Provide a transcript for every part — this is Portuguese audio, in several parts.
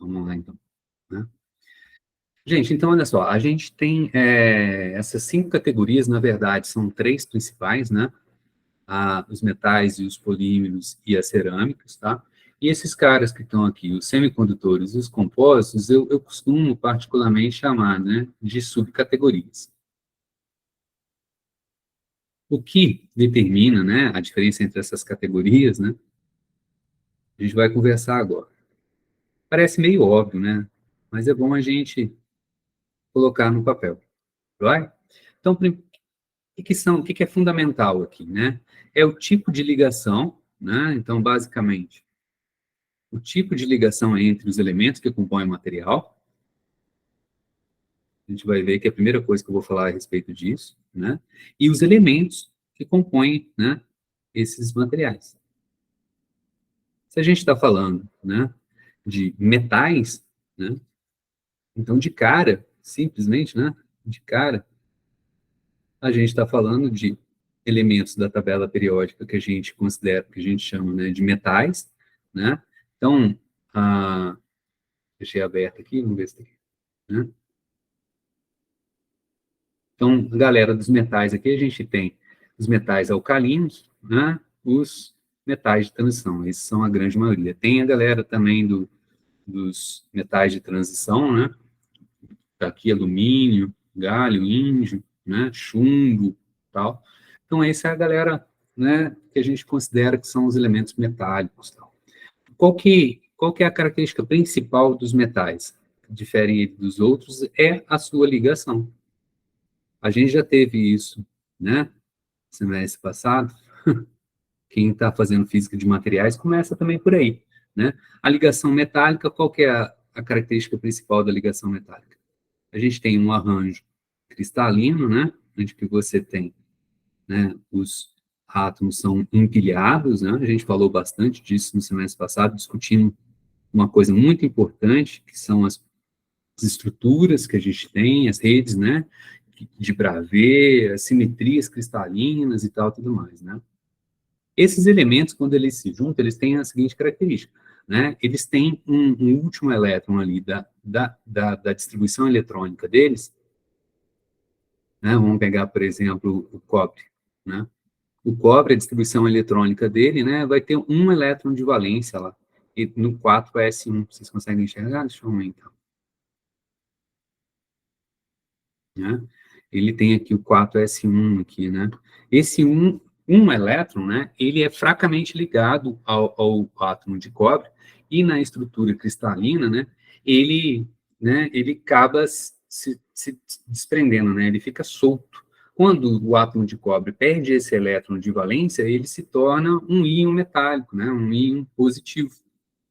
Vamos lá, então. Né? Gente, então, olha só, a gente tem essas 5 categorias, na verdade, são 3 principais, né? Os metais e os polímeros e as cerâmicas, tá? E esses caras que estão aqui, os semicondutores e os compósitos, eu costumo particularmente chamar, né, de subcategorias. O que determina, né, a diferença entre essas categorias, né, a gente vai conversar agora. Parece meio óbvio, né, mas é bom a gente colocar no papel, vai? Então, o que é fundamental aqui, né? É o tipo de ligação, né? Então, basicamente, o tipo de ligação entre os elementos que compõem o material. A gente vai ver que é a primeira coisa que eu vou falar a respeito disso, né? E os elementos que compõem, né, esses materiais. Se a gente está falando, né, de metais, né? Então, de cara, simplesmente, né? De cara, a gente está falando de elementos da tabela periódica que a gente considera, que a gente chama, né, de metais, né? Então, deixei aberto aqui, vamos ver se tem, né? Então, galera dos metais aqui, a gente tem os metais alcalinos, né? Os metais de transição, esses são a grande maioria. Tem a galera também dos metais de transição, né? Tá aqui alumínio, galho, índio, né? Chumbo, tal. Então, essa é a galera, né, que a gente considera que são os elementos metálicos, tal. Qual que é a característica principal dos metais? Que diferem ele dos outros é a sua ligação. A gente já teve isso, né? Semestre passado. Quem está fazendo física de materiais começa também por aí, né? A ligação metálica, qual que é a característica principal da ligação metálica? A gente tem um arranjo cristalino, né? Onde que você tem, né? Os átomos são empilhados, né? A gente falou bastante disso no semestre passado, discutindo uma coisa muito importante, que são as estruturas que a gente tem, as redes, né? De Bravais, as simetrias cristalinas e tal, tudo mais, né? Esses elementos, quando eles se juntam, eles têm a seguinte característica, né? Eles têm um último elétron ali da distribuição eletrônica deles, né? Vamos pegar, por exemplo, o cobre, né? O cobre, a distribuição eletrônica dele, né, vai ter um elétron de valência lá, e no 4s1, vocês conseguem enxergar? Deixa eu aumentar. Né? Ele tem aqui o 4s1 aqui, né? Esse um elétron, né, ele é fracamente ligado ao átomo de cobre, e na estrutura cristalina, ele acaba se desprendendo, né? Ele fica solto. Quando o átomo de cobre perde esse elétron de valência, ele se torna um íon metálico, né? Um íon positivo.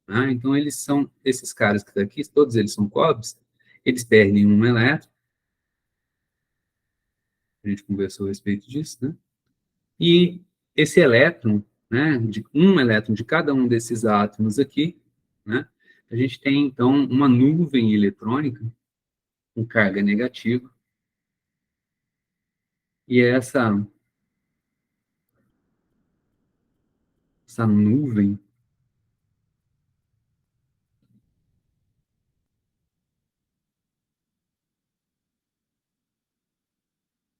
Né? Então, eles são, esses caras que estão aqui, todos eles são cobres, eles perdem um elétron, a gente conversou a respeito disso, né? E esse elétron, né, de um elétron de cada um desses átomos aqui, né, a gente tem, então, uma nuvem eletrônica com carga negativa, e essa nuvem,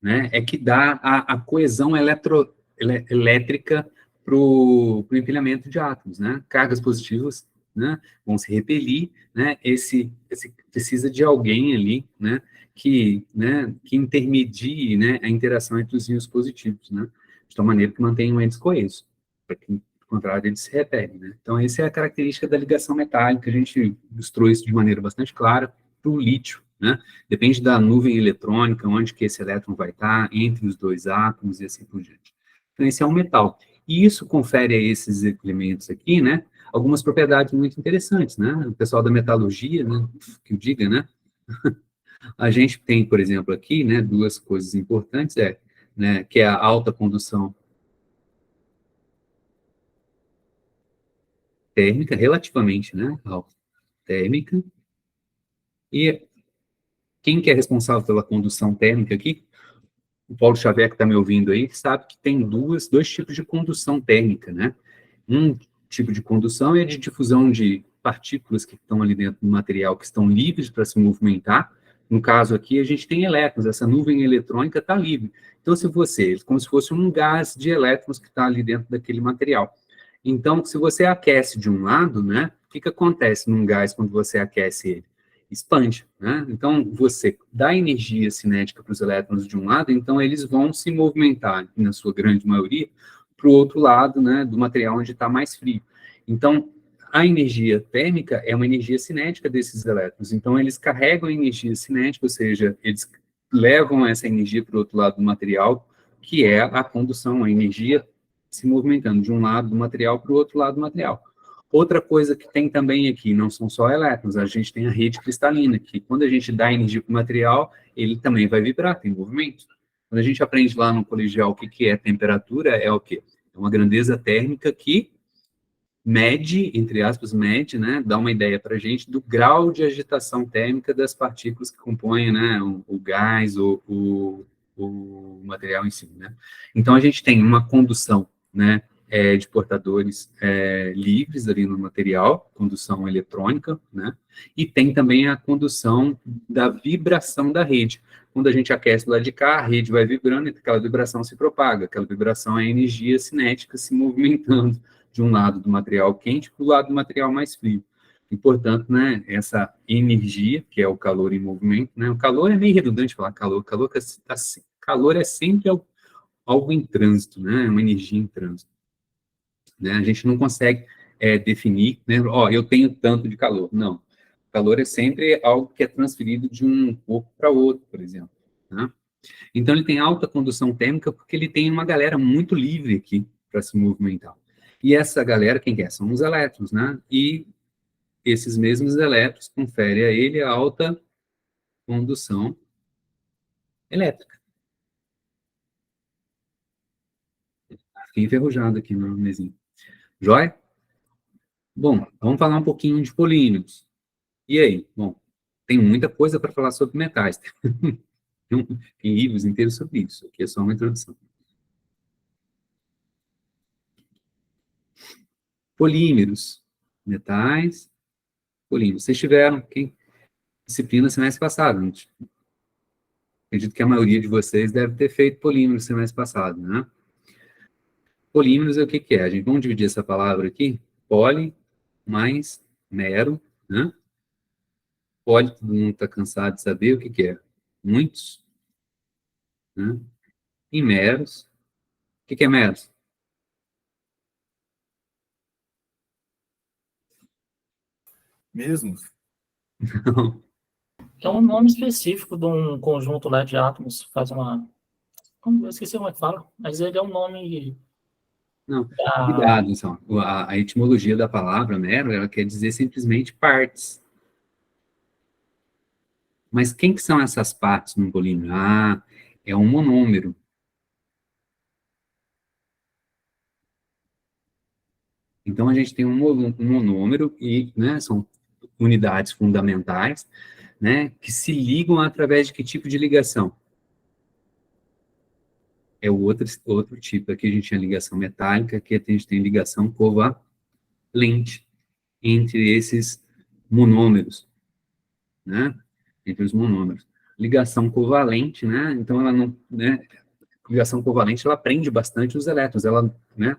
né, é que dá a coesão elétrica para o empilhamento de átomos, né? Cargas positivas, né, vão se repelir, né? Esse precisa de alguém ali, que intermedie, né, a interação entre os íons positivos, né? De tal maneira que mantenham eles coesos, para que, do contrário, eles se repelem, né? Então, essa é a característica da ligação metálica, a gente ilustrou isso de maneira bastante clara para o lítio, né? Depende da nuvem eletrônica, onde que esse elétron vai estar, entre os dois átomos e assim por diante. Então, esse é um metal. E isso confere a esses elementos aqui, né, algumas propriedades muito interessantes, né? O pessoal da metalurgia, né, que o diga, né? A gente tem, por exemplo, aqui, né, duas coisas importantes, né, que é a alta condução térmica, relativamente, né, alta térmica, e quem que é responsável pela condução térmica aqui? O Paulo Xavier, que está me ouvindo aí, sabe que tem dois tipos de condução térmica, né? Um tipo de condução é de difusão de partículas que estão ali dentro do material, que estão livres para se movimentar. No caso aqui, a gente tem elétrons, essa nuvem eletrônica está livre. Então, se você, como se fosse um gás de elétrons que está ali dentro daquele material. Então, se você aquece de um lado, né, o que acontece num gás quando você aquece ele? Expande, né? Então, você dá energia cinética para os elétrons de um lado, então eles vão se movimentar, na sua grande maioria, para o outro lado, né, do material onde está mais frio. Então, a energia térmica é uma energia cinética desses elétrons. Então, eles carregam a energia cinética, ou seja, eles levam essa energia para o outro lado do material, que é a condução, a energia se movimentando de um lado do material para o outro lado do material. Outra coisa que tem também aqui, não são só elétrons, a gente tem a rede cristalina, que quando a gente dá energia para o material, ele também vai vibrar, tem movimento. Quando a gente aprende lá no colegial o que é temperatura, é o quê? É uma grandeza térmica que mede, entre aspas, mede, né, dá uma ideia para a gente do grau de agitação térmica das partículas que compõem, né, o gás, o material em si, né. Então, a gente tem uma condução, né, de portadores livres ali no material, condução eletrônica, né, e tem também a condução da vibração da rede. Quando a gente aquece do lado de cá, a rede vai vibrando e aquela vibração se propaga. Aquela vibração é energia cinética se movimentando de um lado do material quente para o lado do material mais frio. E, portanto, né, essa energia, que é o calor em movimento, né, o calor é meio redundante falar calor é sempre algo em trânsito, né, uma energia em trânsito. Né, a gente não consegue definir, né, eu tenho tanto de calor. Não. O calor é sempre algo que é transferido de um corpo para outro, por exemplo. Né? Então, ele tem alta condução térmica porque ele tem uma galera muito livre aqui para se movimentar. E essa galera, quem é? São os elétrons, né? E esses mesmos elétrons conferem a ele a alta condução elétrica. Fiquei enferrujado aqui no mesinho. Joia? Bom, vamos falar um pouquinho de polímeros. E aí? Bom, tem muita coisa para falar sobre metais. Tem livros inteiros sobre isso. Aqui é só uma introdução. Polímeros. Metais, polímeros. Vocês tiveram, disciplina semestre passado, gente. Acredito que a maioria de vocês deve ter feito polímeros semestre passado, né? Polímeros é o que é? A gente vamos dividir essa palavra aqui. Poli mais mero, né? Poli, todo mundo está cansado de saber o que é. Muitos, né? E meros. O que é meros? Mesmo? Não. É um nome específico de um conjunto lá de átomos, faz uma... Eu esqueci como é que fala, mas ele é um nome... Não, cuidado, então. A etimologia da palavra mero, ela quer dizer simplesmente partes. Mas quem que são essas partes num polímero? Ah, é um monômero. Então, a gente tem um monômero e, né, são unidades fundamentais, né, que se ligam através de que tipo de ligação? É o outro tipo. Aqui a gente tem ligação metálica, aqui a gente tem ligação covalente entre esses monômeros, né, entre os monômeros. Ligação covalente, né, então ela não, né, ligação covalente, ela prende bastante os elétrons, ela, né,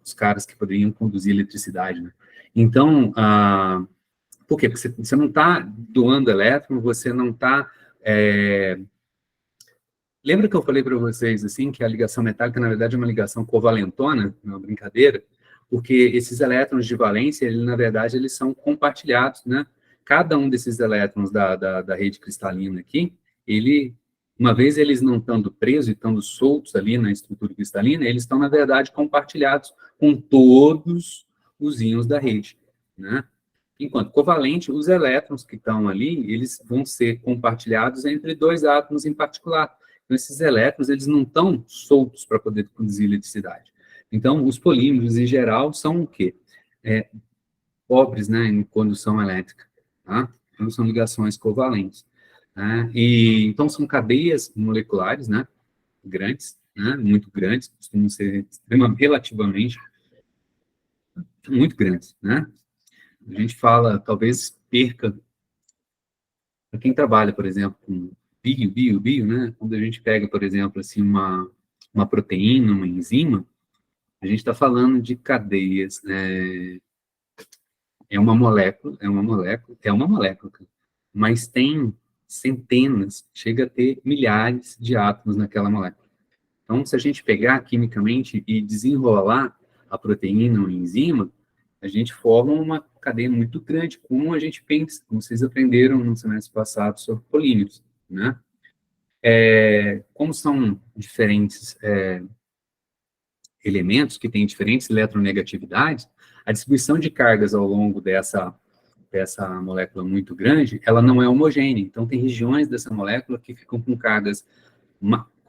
os caras que poderiam conduzir eletricidade, né. Então, por quê? Porque você não está doando elétron, você não está... Lembra que eu falei para vocês, assim, que a ligação metálica, na verdade, é uma ligação covalentona, não é uma brincadeira? Porque esses elétrons de valência, na verdade, eles são compartilhados, né? Cada um desses elétrons da rede cristalina aqui, uma vez eles não estando presos e estando soltos ali na estrutura cristalina, eles estão, na verdade, compartilhados com todos os íons da rede, né? Enquanto covalente, os elétrons que estão ali, eles vão ser compartilhados entre dois átomos em particular. Então, esses elétrons, eles não estão soltos para poder conduzir eletricidade. Então, os polímeros, em geral, são o quê? Pobres, né, em condução elétrica, tá? Então, são ligações covalentes. Né? Então, são cadeias moleculares, né, grandes, né, muito grandes, costumam ser relativamente muito grandes, né? A gente fala, talvez perca, para quem trabalha, por exemplo, com bio, né? Quando a gente pega, por exemplo, assim, uma proteína, uma enzima, a gente está falando de cadeias, né? É uma molécula, cara, mas tem centenas, chega a ter milhares de átomos naquela molécula. Então, se a gente pegar quimicamente e desenrolar a proteína ou enzima, a gente forma uma cadeia muito grande, como a gente pensa, como vocês aprenderam no semestre passado sobre polímeros, né? Como são diferentes elementos que têm diferentes eletronegatividades, a distribuição de cargas ao longo dessa molécula muito grande, ela não é homogênea. Então, tem regiões dessa molécula que ficam com cargas,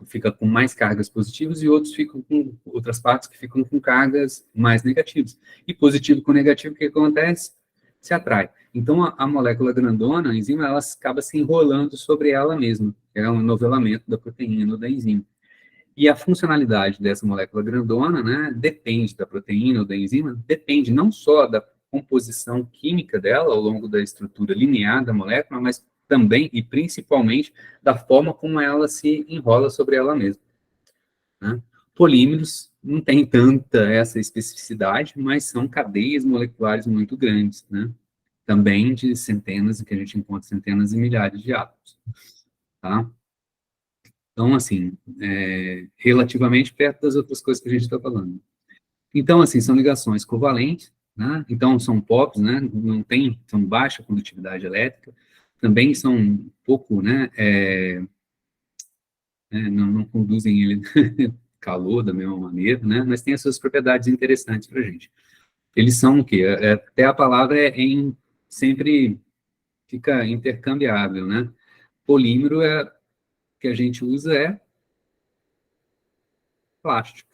fica com mais cargas positivas e outros ficam com outras partes que ficam com cargas mais negativas. E positivo com negativo, o que acontece? Se atrai. Então, a molécula grandona, a enzima, ela acaba se enrolando sobre ela mesma. É um novelamento da proteína ou da enzima. E a funcionalidade dessa molécula grandona, né, depende da proteína ou da enzima, depende não só da composição química dela ao longo da estrutura linear da molécula, mas também e principalmente da forma como ela se enrola sobre ela mesma, né? Polímeros não tem tanta essa especificidade, mas são cadeias moleculares muito grandes, né? Também de centenas, que a gente encontra centenas e milhares de átomos, tá? Então, assim, relativamente perto das outras coisas que a gente está falando. Então, assim, são ligações covalentes, né? Então, são POPs, né? São baixa condutividade elétrica, também são um pouco, né? Não conduzem ele calor da mesma maneira, né? Mas tem as suas propriedades interessantes para a gente. Eles são o quê? Até a palavra sempre fica intercambiável, né? Polímero que a gente usa plástico,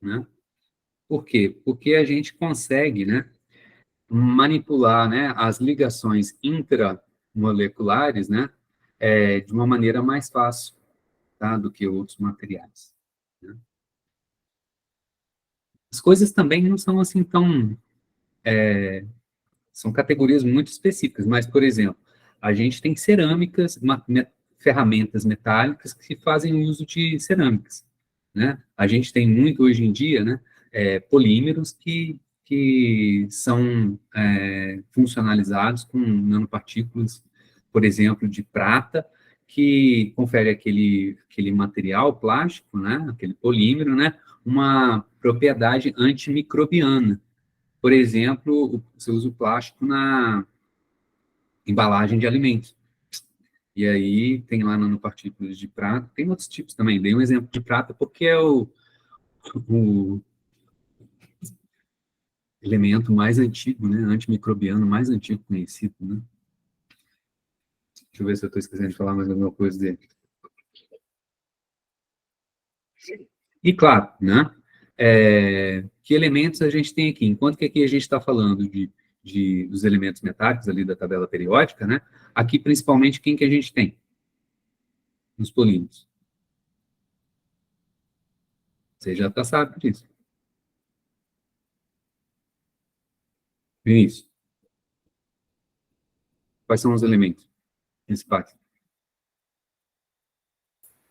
né? Por quê? Porque a gente consegue, né, manipular, né, as ligações intramoleculares, né, de uma maneira mais fácil, tá, do que outros materiais, né? As coisas também não são assim tão, são categorias muito específicas, mas, por exemplo, a gente tem cerâmicas, ferramentas metálicas que fazem uso de cerâmicas, né? A gente tem muito hoje em dia, né, polímeros que são funcionalizados com nanopartículas, por exemplo, de prata, que confere aquele material plástico, né, aquele polímero, né, uma propriedade antimicrobiana. Por exemplo, você usa o plástico na embalagem de alimentos. E aí tem lá nanopartículas de prata, tem outros tipos também. Dei um exemplo de prata porque é o elemento mais antigo, né, antimicrobiano mais antigo conhecido, né? Deixa eu ver se eu estou esquecendo de falar mais alguma coisa dele. E claro, né, que elementos a gente tem aqui? Enquanto que aqui a gente está falando dos elementos metálicos ali da tabela periódica, né, aqui principalmente quem que a gente tem? Nos polímeros. Você já está sabendo disso. Vinícius, quais são os elementos principais?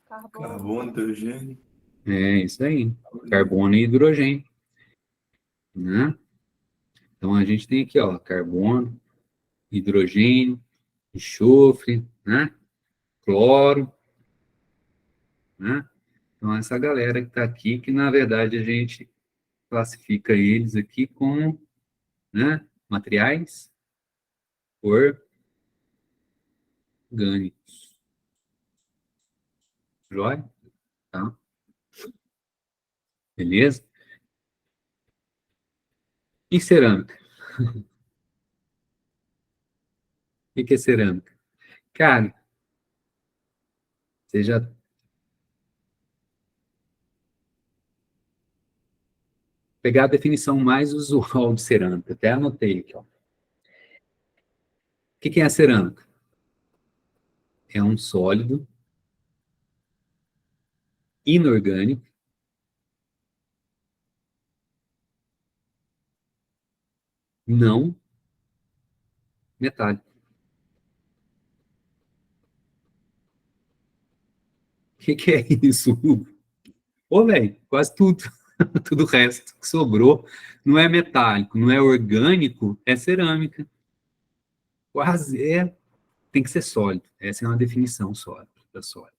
Carbono, hidrogênio. É isso aí, carbono e hidrogênio, né? Então a gente tem aqui, ó, carbono, hidrogênio, enxofre, né? Cloro, né? Então essa galera que está aqui, que na verdade a gente classifica eles aqui como, né, materiais orgânicos. Joia? Tá? Beleza? E cerâmica? O que é cerâmica? Cara, você já pegar a definição mais usual de cerâmica, até anotei aqui, ó. O que é a cerâmica? É um sólido inorgânico não metálico. O que é isso, Hugo? Ô, velho, quase tudo. Tudo o resto que sobrou não é metálico, não é orgânico, é cerâmica. Quase é, tem que ser sólido. Essa é uma definição sólida da sólido.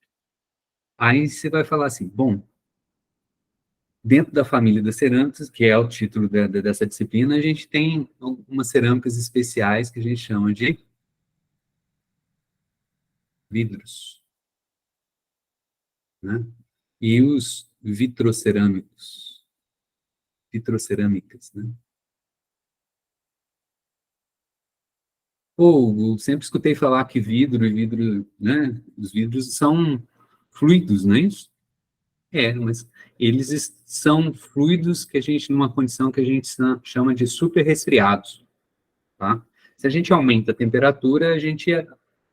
Aí você vai falar assim, bom, dentro da família das cerâmicas, que é o título dessa disciplina, a gente tem algumas cerâmicas especiais que a gente chama de vidros, né? E os vitrocerâmicas, né? Ou sempre escutei falar que vidro, né? Os vidros são fluidos, não é isso? É, mas eles são fluidos que a gente, numa condição que a gente chama de super resfriados, tá? Se a gente aumenta a temperatura, a gente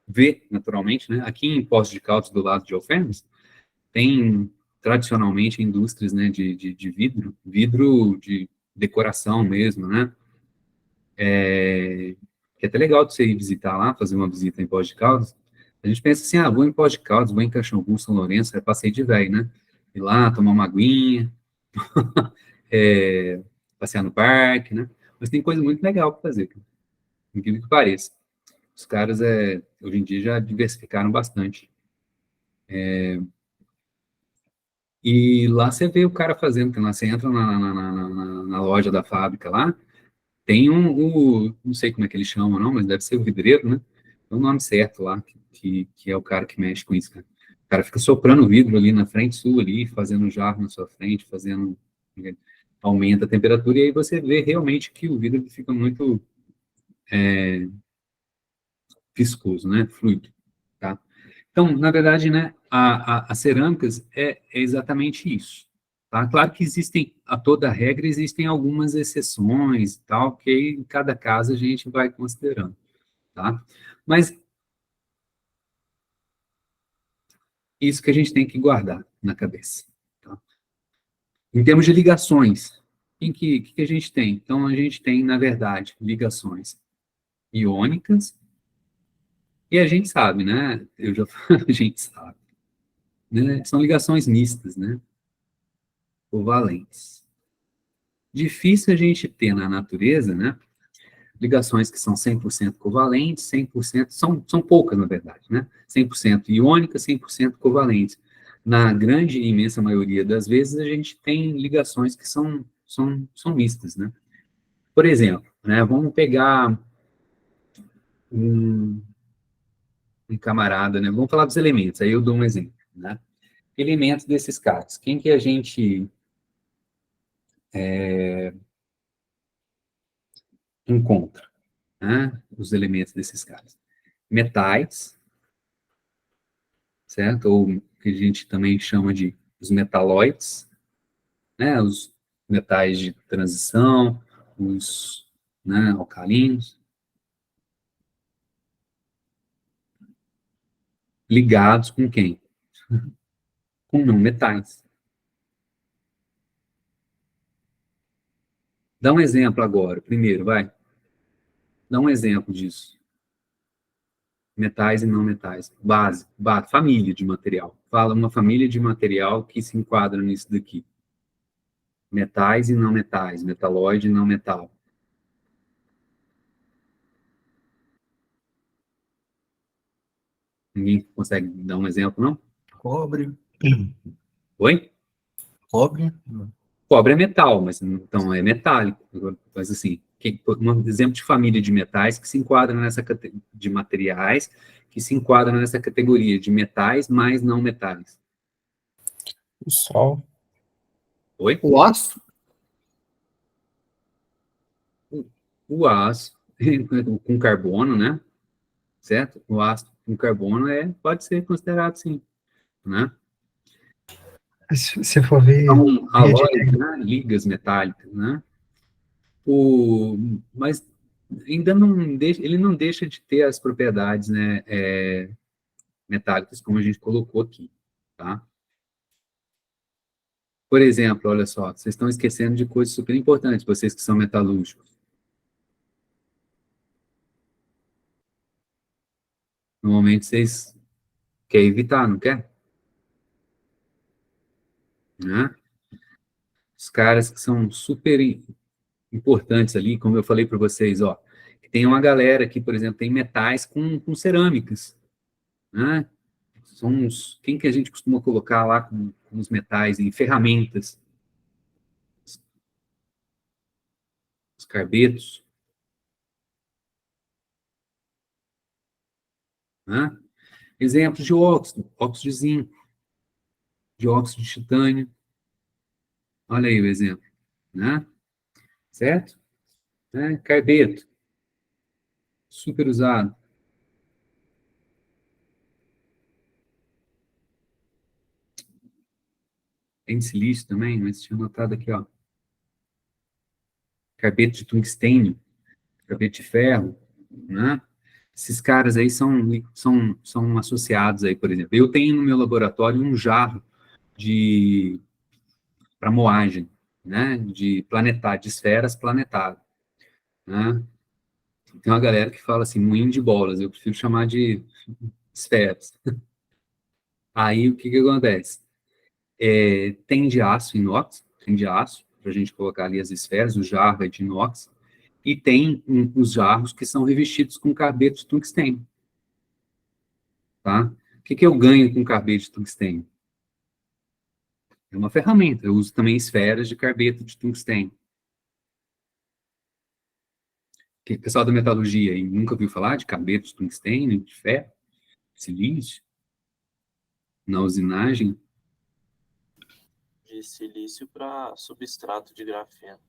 vê, naturalmente, né? Aqui em Poços de Caldas, do lado de Alfenas, tem, tradicionalmente, indústrias, né, de vidro de decoração mesmo, né? Que é até legal de você ir visitar lá, fazer uma visita em Poços de Caldas. A gente pensa assim, vou em Poços de Caldas, vou em Caxambu, São Lourenço, é passeio de velho, né? Ir lá, tomar uma aguinha, é, passear no parque, né? Mas tem coisa muito legal para fazer, incrível que pareça. Os caras, hoje em dia, já diversificaram bastante. E lá você vê o cara fazendo, lá você entra na loja da fábrica lá, tem não sei como é que eles chamam, não, mas deve ser o vidreiro, né? É o nome certo lá, que é o cara que mexe com isso, cara. O cara fica soprando o vidro ali na frente sua, ali, fazendo jarro na sua frente, aumenta a temperatura, e aí você vê realmente que o vidro fica muito viscoso, né? Fluido, tá? Então, na verdade, né, as cerâmicas é exatamente isso. Tá? Claro que existem, a toda regra, existem algumas exceções e tal, que aí, em cada caso a gente vai considerando. Tá? Mas isso que a gente tem que guardar na cabeça. Tá? Em termos de ligações, que a gente tem? Então, a gente tem, na verdade, ligações iônicas, e a gente sabe, né? A gente sabe, né? São ligações mistas, né? Covalentes. Difícil a gente ter na natureza, né? Ligações que são 100% covalentes, 100%, são poucas, na verdade, né? 100% iônicas, 100% covalentes. Na grande e imensa maioria das vezes, a gente tem ligações que são mistas, né? Por exemplo, né, vamos pegar um, um camarada, né? Vamos falar dos elementos, aí eu dou um exemplo, né? Elementos desses caras. Quem que a gente encontra, né? Os elementos desses caras. Metais, certo? Ou que a gente também chama de os metalóides, né? Os metais de transição, os, né, alcalinos, ligados com quem? Com não metais. Dá um exemplo agora, primeiro, vai. Dá um exemplo disso. Metais e não metais. Base, família de material. Fala uma família de material que se enquadra nisso daqui. Metais e não metais, metalóide e não metal. Ninguém consegue dar um exemplo, não? Cobre. Oi? Cobre. Cobre é metal, mas então é metálico. Mas assim, um exemplo de família de metais que se enquadra de materiais que se enquadram nessa categoria de metais mais não metais. O sol. Oi? O aço. O aço com carbono, né? Certo? O aço com carbono pode ser considerado sim, né? Se você for ver, São via de alóis, né? Ligas metálicas, né? Mas ainda não deixa, ele não deixa de ter as propriedades, né, metálicas, como a gente colocou aqui, tá? Por exemplo, olha só, vocês estão esquecendo de coisas super importantes, vocês que são metalúrgicos. Normalmente vocês querem evitar, não quer? Né? Os caras que são super importantes ali, como eu falei para vocês, ó, que tem uma galera que, por exemplo, tem metais com cerâmicas, né? São quem que a gente costuma colocar lá com os metais em ferramentas? Os carbetos, né? Exemplos de óxido, óxido de zinco, de óxido de titânio, olha aí o exemplo, né? Certo? Né? Carbeto, super usado. Tem silício também, mas tinha notado aqui, ó. Carbeto de tungstênio, carbeto de ferro, né? Esses caras aí são associados aí, por exemplo. Eu tenho no meu laboratório um jarro de para moagem, né? De planetário, de esferas planetárias, né? Tem uma galera que fala assim, moinho de bolas, eu prefiro chamar de esferas. Aí o que que acontece? Tem de aço inox, tem de aço, para a gente colocar ali as esferas, o jarro é de inox, e tem os jarros que são revestidos com carbeto de tungstênio, tá? O que que eu ganho com carbeto de tungstênio? É uma ferramenta, eu uso também esferas de carbeto de tungstênio. Que o pessoal da metalurgia aí nunca ouviu falar de carbeto de tungstênio, de ferro, silício, na usinagem? De silício para substrato de grafeno.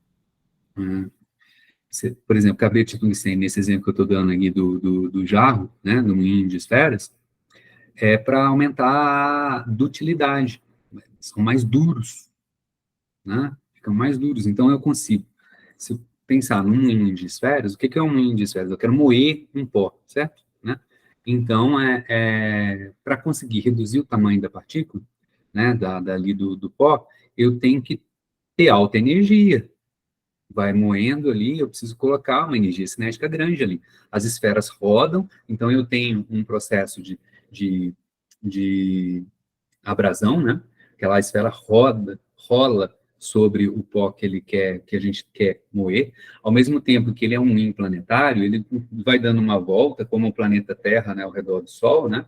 Por exemplo, carbeto de tungstênio, nesse exemplo que eu estou dando aqui do jarro, né, do moinho de esferas, é para aumentar a dutilidade. São mais duros, né? Ficam mais duros. Então, eu consigo, se eu pensar num moinho de esferas, o que é um moinho de esferas? Eu quero moer um pó, certo? Né? Então, para conseguir reduzir o tamanho da partícula, né, dali do pó, eu tenho que ter alta energia. Vai moendo ali, eu preciso colocar uma energia cinética grande ali. As esferas rodam, então eu tenho um processo de, de abrasão, né? Aquela esfera rola sobre o pó que a gente quer moer, ao mesmo tempo que ele é um moinho planetário, ele vai dando uma volta, como o planeta Terra, né, ao redor do Sol, né?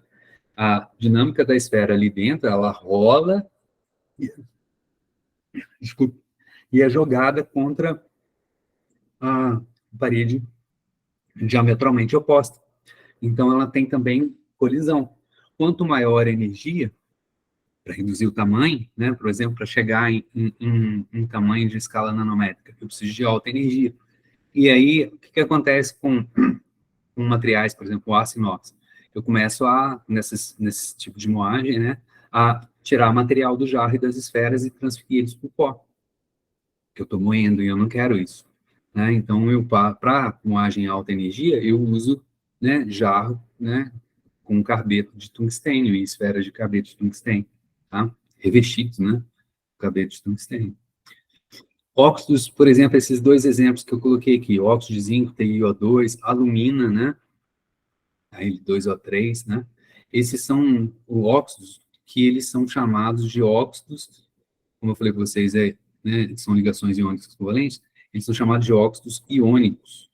A dinâmica da esfera ali dentro, ela rola, desculpa, e é jogada contra a parede diametralmente oposta. Então, ela tem também colisão. Quanto maior a energia, para reduzir o tamanho, né, por exemplo, para chegar em tamanho de escala nanométrica, eu preciso de alta energia. E aí, o que acontece com materiais, por exemplo, o aço inox? Eu começo nesse tipo de moagem, né, a tirar material do jarro e das esferas e transferir eles para o pó, que eu estou moendo, e eu não quero isso. Né? Então, para moagem alta energia, eu uso, né, jarro, né, com carbeto de tungstênio e esferas de carbeto de tungstênio, tá? Revestidos, né, carbeto de tungstênio. Óxidos, por exemplo, esses dois exemplos que eu coloquei aqui, óxido de zinco, TiO2, alumina, né, aí 2O3, né, esses são os óxidos que eles são chamados de óxidos, como eu falei para vocês, né, são ligações iônicas covalentes, eles são chamados de óxidos iônicos.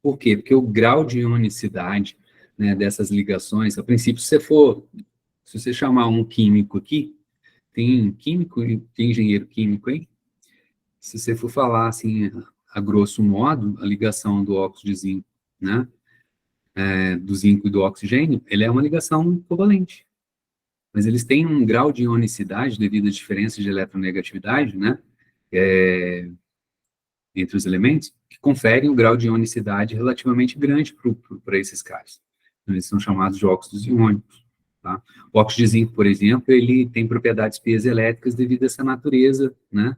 Por quê? Porque o grau de ionicidade, né, dessas ligações, a princípio, se você chamar um químico aqui, tem químico, tem engenheiro químico aí, se você for falar assim, a grosso modo, a ligação do óxido de zinco, né, do zinco e do oxigênio, ele é uma ligação covalente. Mas eles têm um grau de ionicidade devido à diferença de eletronegatividade, né, entre os elementos, que conferem um grau de ionicidade relativamente grande para esses caras. Então, eles são chamados de óxidos iônicos. Tá? O óxido de zinco, por exemplo, ele tem propriedades piezoelétricas devido a essa natureza, né,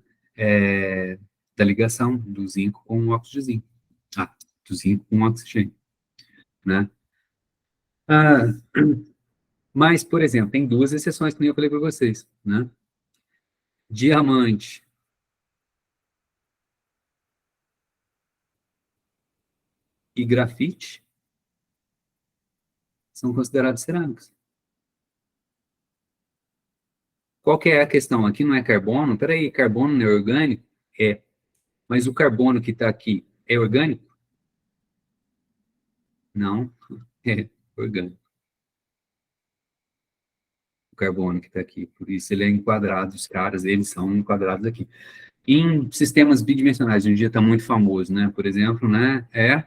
da ligação do zinco com o óxido de zinco. Do zinco com o oxigênio. Né? Ah, mas, por exemplo, tem duas exceções que eu falei para vocês. Né? Diamante e grafite, são consideradas cerâmicas. Qual que é a questão? Aqui não é carbono? Peraí, carbono não é orgânico? É. Mas o carbono que está aqui é orgânico? Não, é orgânico. O carbono que está aqui. Por isso ele é enquadrado, os caras, eles são enquadrados aqui. Em sistemas bidimensionais, hoje em dia está muito famoso, né? Por exemplo, né? É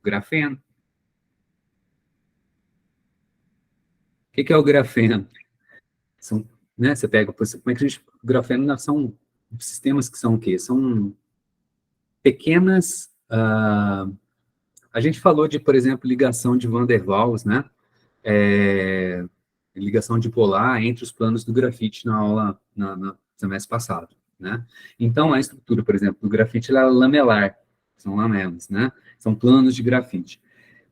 grafeno. O que é o grafeno? São, né? Você pega, como é que a gente, o grafeno são sistemas que são o quê? São pequenas. A gente falou de, por exemplo, ligação de Van der Waals, né? Ligação dipolar entre os planos do grafite na aula, no semestre passado, né? Então, a estrutura, por exemplo, do grafite, ela é lamelar, são lamelas, né? São planos de grafite.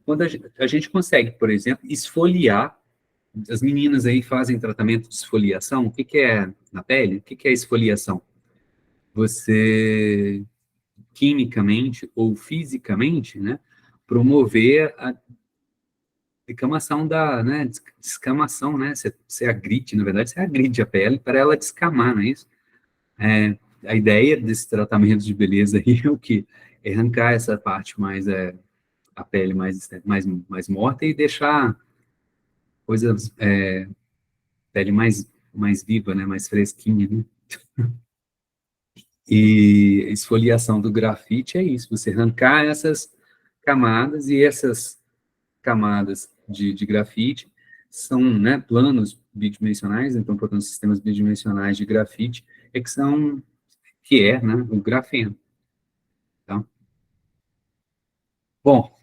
Quando a gente consegue, por exemplo, esfoliar, as meninas aí fazem tratamento de esfoliação, o que é na pele? O que é esfoliação? Você, quimicamente ou fisicamente, né, promover a descamação né, descamação, né, você agride, na verdade, você agride a pele para ela descamar, não é isso? A ideia desse tratamento de beleza aí é o quê? É arrancar essa parte mais, a pele mais morta e deixar coisas, pele mais viva, né, mais fresquinha, né? E esfoliação do grafite é isso, você arrancar essas camadas, e essas camadas de grafite são, né, planos bidimensionais, então, portanto, sistemas bidimensionais de grafite, né, o grafeno. Tá? Bom,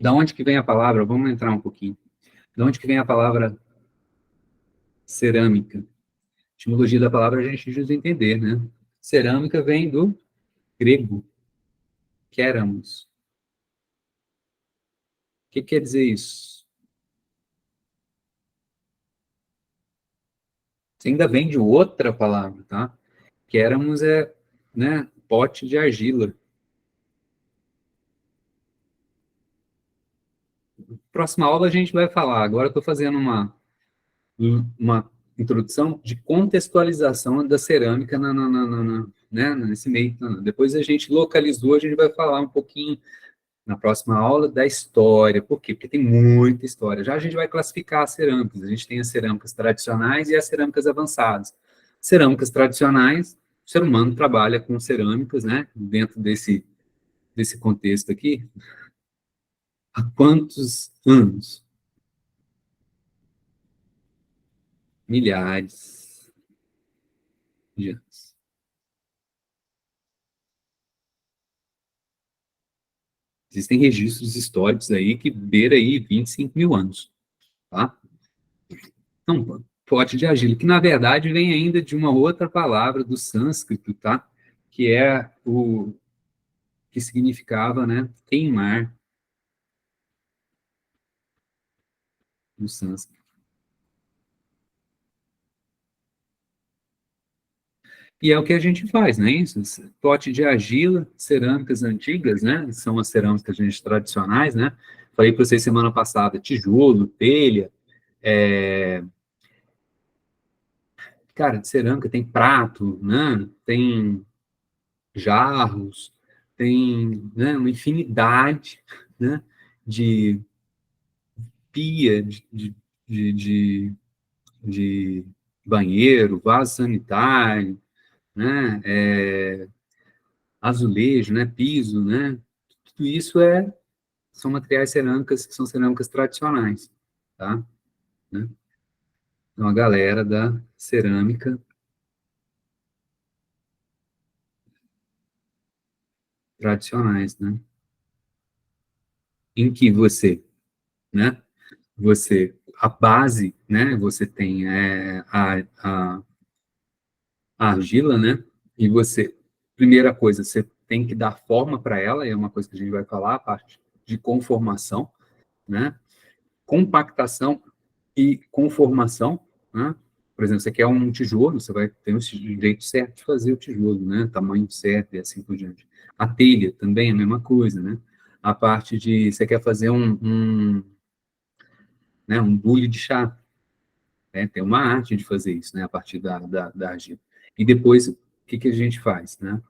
da onde que vem a palavra? Vamos entrar um pouquinho. Da onde que vem a palavra cerâmica? A etimologia da palavra a gente precisa entender, né? Cerâmica vem do grego, kéramos. O que quer dizer isso? Você ainda vem de outra palavra, tá? Kéramos é, né, pote de argila. Próxima aula a gente vai falar. Agora eu estou fazendo uma introdução de contextualização da cerâmica né, nesse meio. Depois a gente localizou, a gente vai falar um pouquinho na próxima aula da história. Por quê? Porque tem muita história. Já a gente vai classificar as cerâmicas. A gente tem as cerâmicas tradicionais e as cerâmicas avançadas. Cerâmicas tradicionais, o ser humano trabalha com cerâmicas, né, dentro desse contexto aqui. Há quantos anos? Milhares de anos. Existem registros históricos aí que beira aí 25 mil anos, tá? Então, pote de argila, que na verdade vem ainda de uma outra palavra do sânscrito, tá? Que é o que significava, né, queimar no sânscrito. E é o que a gente faz, né? Isso, pote de argila, cerâmicas antigas, né? São as cerâmicas tradicionais, né? Falei para vocês semana passada, tijolo, telha, cara, de cerâmica tem prato, né? Tem jarros, tem, né, uma infinidade, né, de pia, de, de, de banheiro, vaso sanitário, né, azulejo, né, piso, né, tudo isso são materiais cerâmicas que são cerâmicas tradicionais, tá? Né? Então, a galera da cerâmica tradicionais, né? Em que né, a base, né, você tem a argila, né, e primeira coisa, você tem que dar forma para ela, é uma coisa que a gente vai falar, a parte de conformação, né, compactação e conformação, né, por exemplo, você quer um tijolo, você vai ter o jeito certo de fazer o tijolo, né, tamanho certo e assim por diante. A telha também é a mesma coisa, né, a parte de, você quer fazer né, um bule de chá, né? Tem uma arte de fazer isso, né, a partir da argila. E depois, o que a gente faz, né?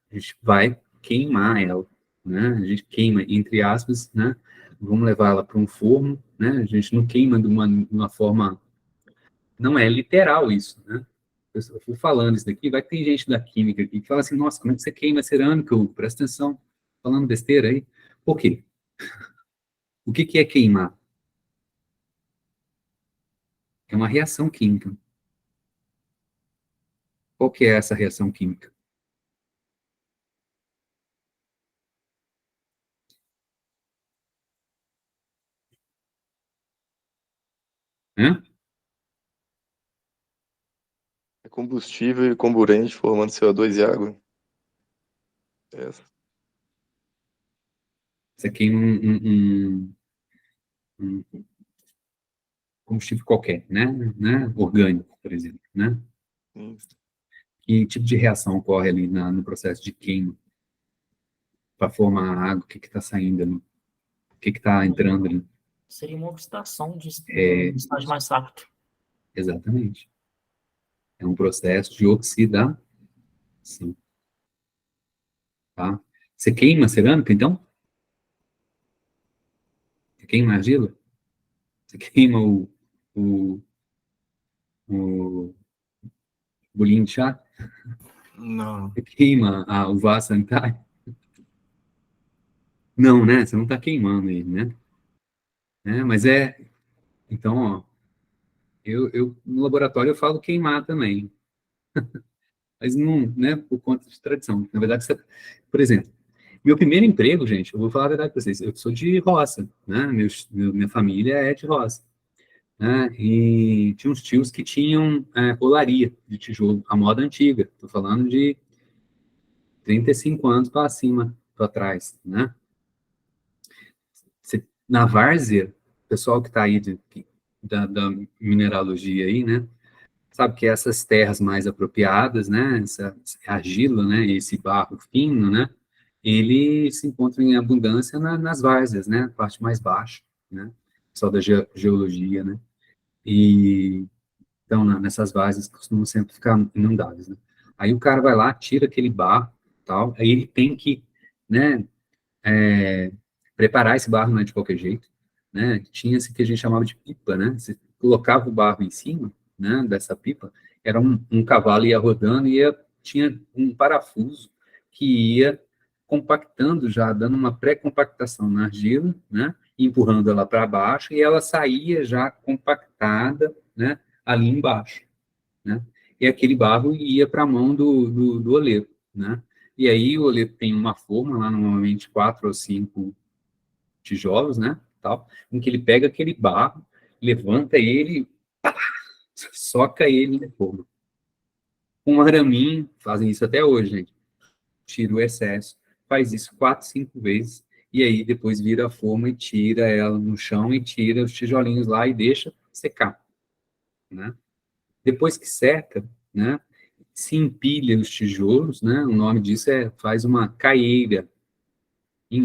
A gente vai queimar ela, né? A gente queima, entre aspas, né? Vamos levar ela para um forno, né? A gente não queima de uma forma... Não é literal isso, né? Eu fui falando isso daqui, vai ter gente da química aqui que fala assim, nossa, como é que você queima cerâmica, Hugo? Presta atenção, falando besteira aí. Por quê? O que é queimar? É uma reação química. Qual que é essa reação química? Hã? É combustível e comburente formando CO2 e água. Essa. Você queima um combustível qualquer, né? Orgânico, por exemplo, né? Isso. Que tipo de reação ocorre ali no processo de queima para formar a água? O que está saindo ali? O que está entrando ali? Seria uma oxidação de É, um estágio mais rápido. exatamente. É um processo de oxidação, tá? Você queima a cerâmica, então? Você queima a argila? Você queima o, o bolinho de chá? Não. Você queima o vaso sanitário? Não, né? Você não está queimando ele, né? Mas então, ó, eu no laboratório eu falo queimar também, mas não, né, por conta de tradição. Na verdade, por exemplo, meu primeiro emprego, gente, eu vou falar a verdade para vocês, eu sou de roça, né? Minha família é de roça, né? E tinha uns tios que tinham olaria de tijolo, a moda antiga. Estou falando de 35 anos para cima, para trás, né? Na várzea, o pessoal que está aí da mineralogia aí, né? Sabe que essas terras mais apropriadas, né? Essa argila, né? Esse barro fino, né? Ele se encontra em abundância nas várzeas, né? Parte mais baixa, né? Só da geologia, né? E então nessas várzeas costumam sempre ficar inundadas, né? Aí o cara vai lá, tira aquele barro, tal. Aí ele tem que, né? Preparar esse barro não é de qualquer jeito, né? Tinha esse que a gente chamava de pipa, né? Você colocava o barro em cima, né? Dessa pipa, era um cavalo ia rodando e tinha um parafuso que ia compactando já, dando uma pré-compactação na argila, né? Empurrando ela para baixo e ela saía já compactada, né? Ali embaixo, né? E aquele barro ia para a mão do oleiro, né? E aí o oleiro tem uma forma lá, normalmente 4 ou 5 tijolos, né, tal, em que ele pega aquele barro, levanta ele, pá, soca ele no fogo. Com um araminho, fazem isso até hoje, gente, tira o excesso, faz isso 4, 5 vezes, e aí depois vira a forma e tira ela no chão e tira os tijolinhos lá e deixa secar, né. Depois que seca, né, se empilha os tijolos, né, o nome disso faz uma caieira,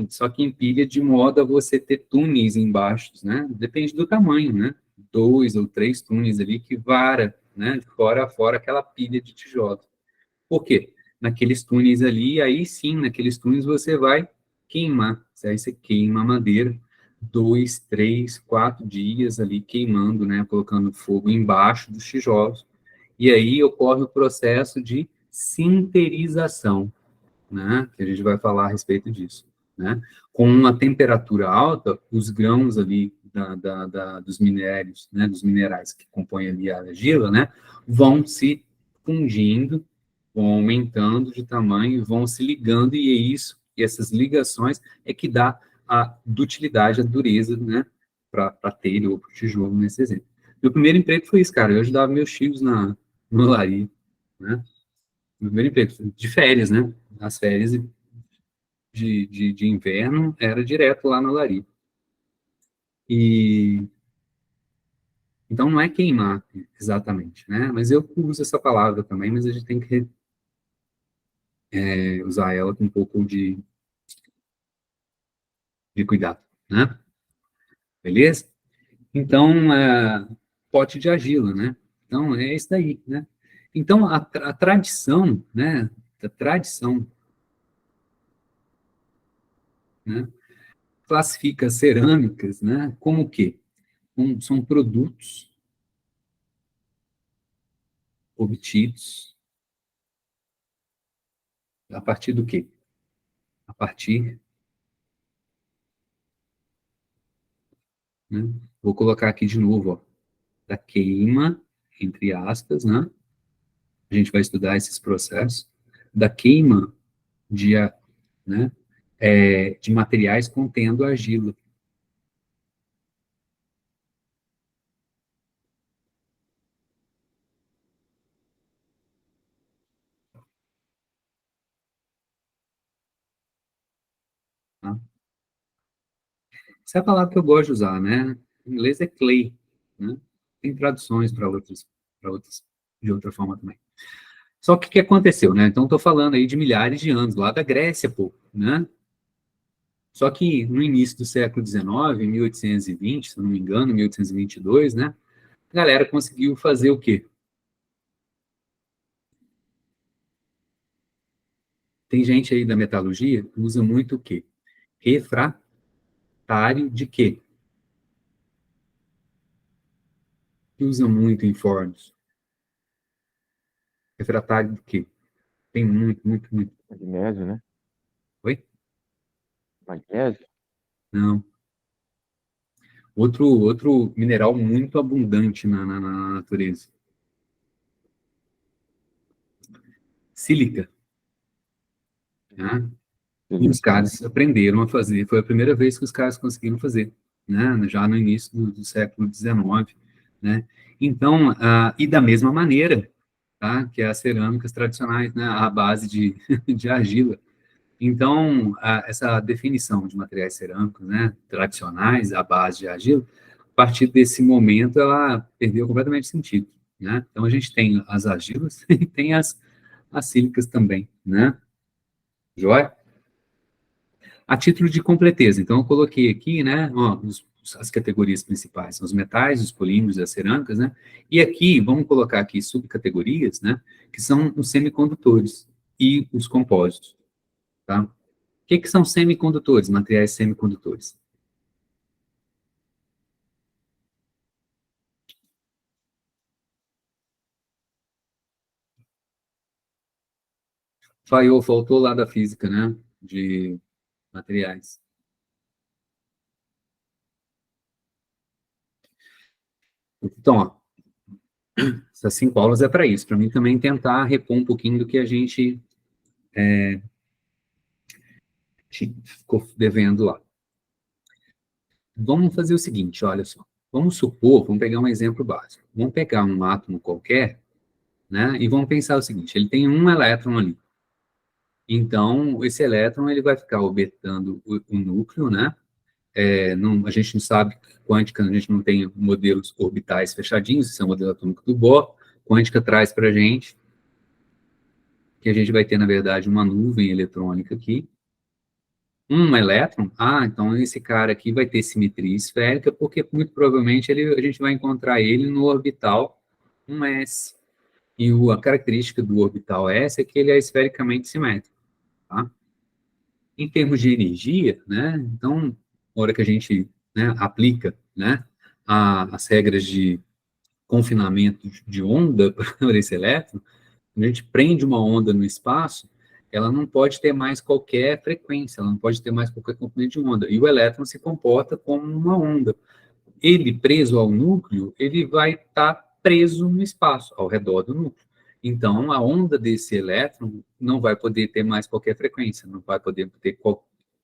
só que empilha de modo a você ter túneis embaixo, né? Depende do tamanho, né? 2 ou 3 túneis ali que vara, né? De fora a fora aquela pilha de tijolos. Por quê? Naqueles túneis ali, aí sim, naqueles túneis você vai queimar. Aí você queima a madeira 2, 3, 4 dias ali queimando, né? Colocando fogo embaixo dos tijolos. E aí ocorre o processo de sinterização, né? Que a gente vai falar a respeito disso, né? Com uma temperatura alta, os grãos ali dos minérios, né? Dos minerais que compõem ali a argila, né? Vão se fundindo, vão aumentando de tamanho, vão se ligando, e é isso, e essas ligações é que dá a dutilidade, a dureza, né? Para a telha ou para o tijolo, nesse exemplo. Meu primeiro emprego foi isso, cara. Eu ajudava meus tios no olaria, né? Meu primeiro emprego, de férias, né? As férias de inverno era direto lá na olaria. E então não é queimar exatamente, né? Mas eu uso essa palavra também, mas a gente tem que usar ela com um pouco de cuidado, né? Beleza? Então, pote de argila, né? Então, é isso daí, né? Então, a tradição, né? A tradição, né? Classifica cerâmicas, né? Como o quê? São produtos obtidos a partir do quê? A partir, né? Vou colocar aqui de novo, ó, da queima, entre aspas, né? A gente vai estudar esses processos, da queima de, né? De materiais contendo argila. Tá? Essa é a palavra que eu gosto de usar, né? Em inglês é clay, né? Tem traduções para outras, de outra forma também. Só que o que aconteceu, né? Então, estou falando aí de milhares de anos, lá da Grécia, pô, né? Só que no início do século XIX, em 1820, se não me engano, 1822, né? A galera conseguiu fazer o quê? Tem gente aí da metalurgia que usa muito o quê? Refratário de quê? Que usa muito em fornos. Refratário de quê? Tem muito, muito, muito. Magnésio, né? Oi? Magnésio? Não. Outro mineral muito abundante na natureza. Sílica. Né? E os caras aprenderam a fazer. Foi a primeira vez que os caras conseguiram fazer, né? Já no início do século XIX, né? Então, e da mesma maneira, tá? Que as cerâmicas tradicionais, né? À base de argila. Então, essa definição de materiais cerâmicos, né? Tradicionais, à base de argila, a partir desse momento, ela perdeu completamente sentido, né? Então, a gente tem as argilas e tem as sílicas também, né? Joia? A título de completeza, então eu coloquei aqui, né, ó, as categorias principais, são os metais, os polímeros e as cerâmicas, né, e aqui, vamos colocar aqui subcategorias, né, que são os semicondutores e os compósitos, tá? O que são semicondutores, materiais semicondutores? Faltou lá da física, né, de materiais. Então, ó, essas 5 aulas é para isso, para mim também tentar repor um pouquinho do que a gente ficou devendo lá. Vamos fazer o seguinte, olha só. Vamos supor, vamos pegar um exemplo básico. Vamos pegar um átomo qualquer, né? E vamos pensar o seguinte, ele tem um elétron ali. Então, esse elétron, ele vai ficar orbitando o núcleo, né? A gente não sabe quântica, a gente não tem modelos orbitais fechadinhos, esse é o modelo atômico do Bohr. Quântica traz para a gente que a gente vai ter, na verdade, uma nuvem eletrônica aqui, um elétron, então esse cara aqui vai ter simetria esférica, porque muito provavelmente a gente vai encontrar ele no orbital 1s. E a característica do orbital S é que ele é esfericamente simétrico. Tá? Em termos de energia, né, então, na hora que a gente, né, aplica, né, as regras de confinamento de onda para esse elétron, quando a gente prende uma onda no espaço, ela não pode ter mais qualquer frequência, ela não pode ter mais qualquer comprimento de onda. E o elétron se comporta como uma onda. Ele, preso ao núcleo, ele vai estar preso no espaço, ao redor do núcleo. Então, a onda desse elétron não vai poder ter mais qualquer frequência, não vai poder ter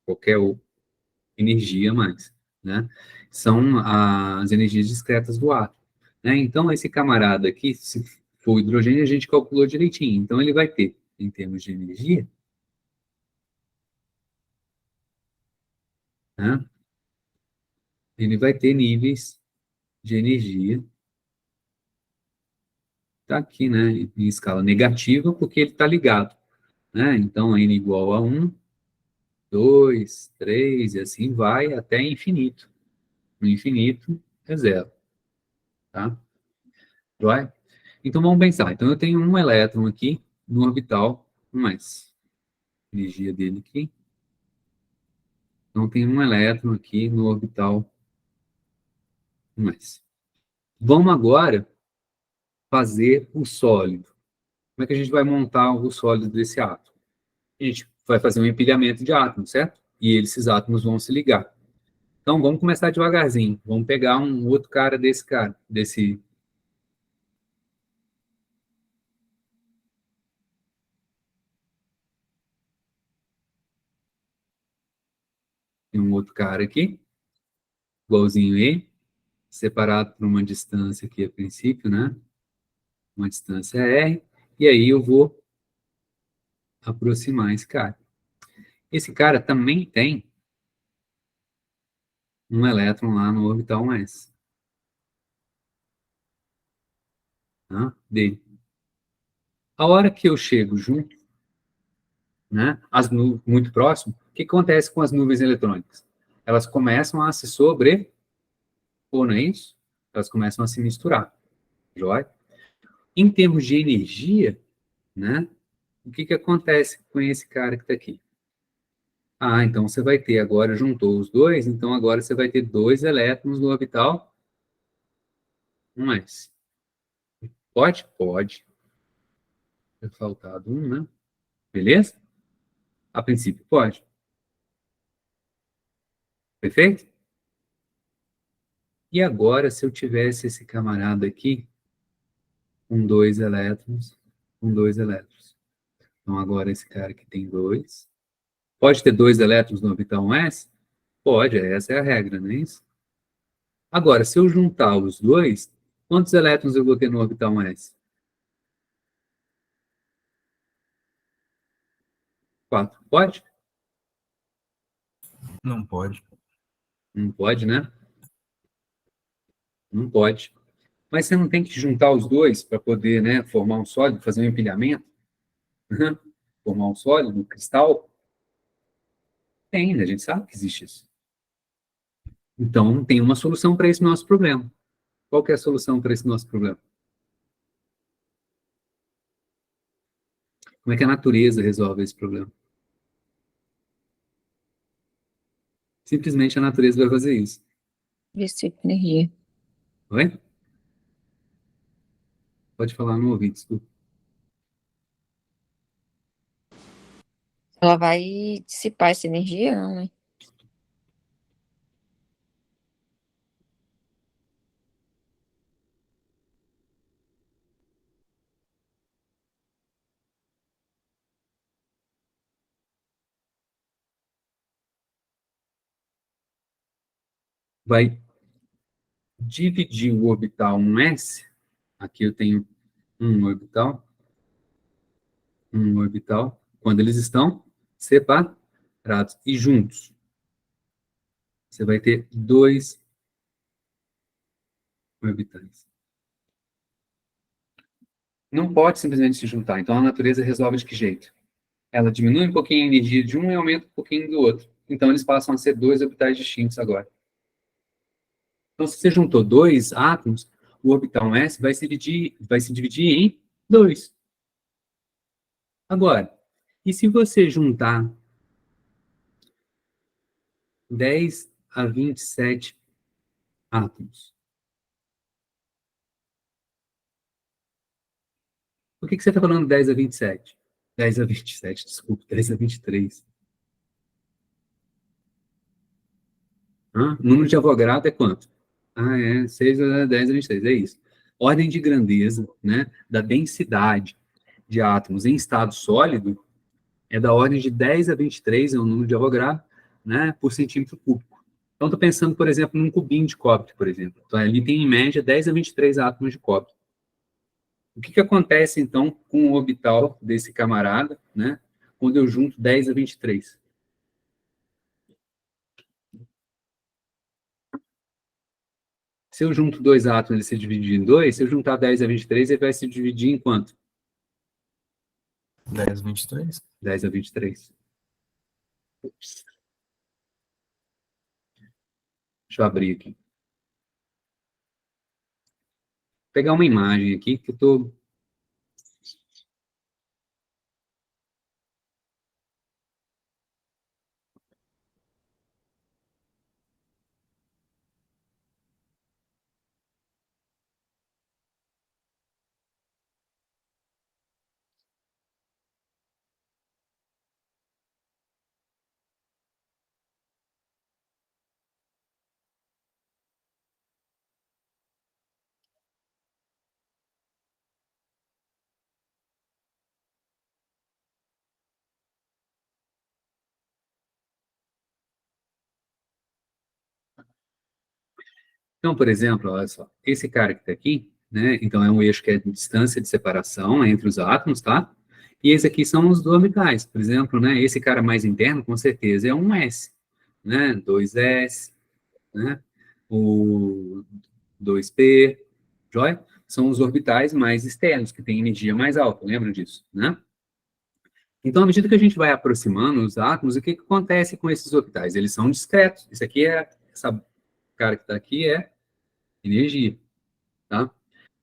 qualquer energia mais, né? São as energias discretas do átomo, né? Então, esse camarada aqui, se for hidrogênio, a gente calculou direitinho. Então, ele vai ter, em termos de energia, né? Ele vai ter níveis de energia, tá aqui, né? Em escala negativa, porque ele está ligado, né? Então, N igual a 1, 2, 3, e assim vai até infinito. No infinito é zero. Tá? Vai? Então vamos pensar. Então eu tenho um elétron aqui no orbital 1s. Energia dele aqui. Então tem um elétron aqui no orbital 1s. Vamos agora fazer o sólido. Como é que a gente vai montar o sólido desse átomo? A gente vai fazer um empilhamento de átomos, certo? E esses átomos vão se ligar. Então, vamos começar devagarzinho. Vamos pegar um outro cara desse cara, desse... Tem um outro cara aqui, igualzinho E, separado por uma distância aqui a princípio, né? Uma distância R. E aí eu vou aproximar esse cara. Esse cara também tem um elétron lá no orbital 1s. Tá? Dele. A hora que eu chego junto, né, muito próximo, o que acontece com as nuvens eletrônicas? Elas começam a se sobrepor, não é isso? Elas começam a se misturar. Joia? Em termos de energia, né, o que acontece com esse cara que está aqui? Ah, então você vai ter agora, juntou os dois, então agora você vai ter 2 elétrons no orbital 1s. Pode? Pode. Ter faltado um, né? Beleza? A princípio, pode. Perfeito? E agora, se eu tivesse esse camarada aqui, com 2 elétrons, com 2 elétrons. Então, agora esse cara aqui tem 2. Pode ter 2 elétrons no orbital 1s? Pode, essa é a regra, não é isso? Agora, se eu juntar os dois, quantos elétrons eu vou ter no orbital 1s? 4. Pode? Não pode. Não pode, né? Não pode. Mas você não tem que juntar os dois para poder, né, formar um sólido, fazer um empilhamento? Formar um sólido, um cristal? Tem, né? A gente sabe que existe isso. Então, tem uma solução para esse nosso problema. Qual que é a solução para esse nosso problema? Como é que a natureza resolve esse problema? Simplesmente a natureza vai fazer isso. Distrito de energia. Oi? Pode falar no ouvido, desculpa. Ela vai dissipar essa energia, não, né? Vai dividir o orbital 1s. Aqui eu tenho um orbital. Quando eles estão separados e juntos. Você vai ter 2 orbitais. Não pode simplesmente se juntar. Então, a natureza resolve de que jeito? Ela diminui um pouquinho a energia de um e aumenta um pouquinho do outro. Então, eles passam a ser 2 orbitais distintos agora. Então, se você juntou 2 átomos, o orbital S vai se dividir em 2. Agora, e se você juntar 10 a 27 átomos? Por que você está falando 10 a 27? 10 a 27, desculpa, 10 a 23. O número de Avogadro é quanto? Ah, é 6 a 10 a 23, é isso. Ordem de grandeza, né, da densidade de átomos em estado sólido é da ordem de 10 a 23, é o número de Avogadro, né, por centímetro cúbico. Então, estou pensando, por exemplo, num cubinho de cobre, por exemplo. Então, ali tem, em média, 10 a 23 átomos de cobre. O que acontece, então, com o orbital desse camarada, né, quando eu junto 10 a 23? Se eu junto 2 átomos, ele se divide em 2, se eu juntar 10 a 23, ele vai se dividir em quanto? 10, 23. 10 a 23. Deixa eu abrir aqui. Vou pegar uma imagem aqui que eu estou... Então, por exemplo, olha só, esse cara que está aqui, né? Então, é um eixo que é de distância de separação entre os átomos, tá? E esse aqui são os orbitais. Por exemplo, né? Esse cara mais interno, com certeza, é um S, né? 2S, né? O 2P, joia? São os orbitais mais externos, que têm energia mais alta, lembra disso, né? Então, à medida que a gente vai aproximando os átomos, o que acontece com esses orbitais? Eles são discretos. Isso aqui essa cara que está aqui é energia, tá? À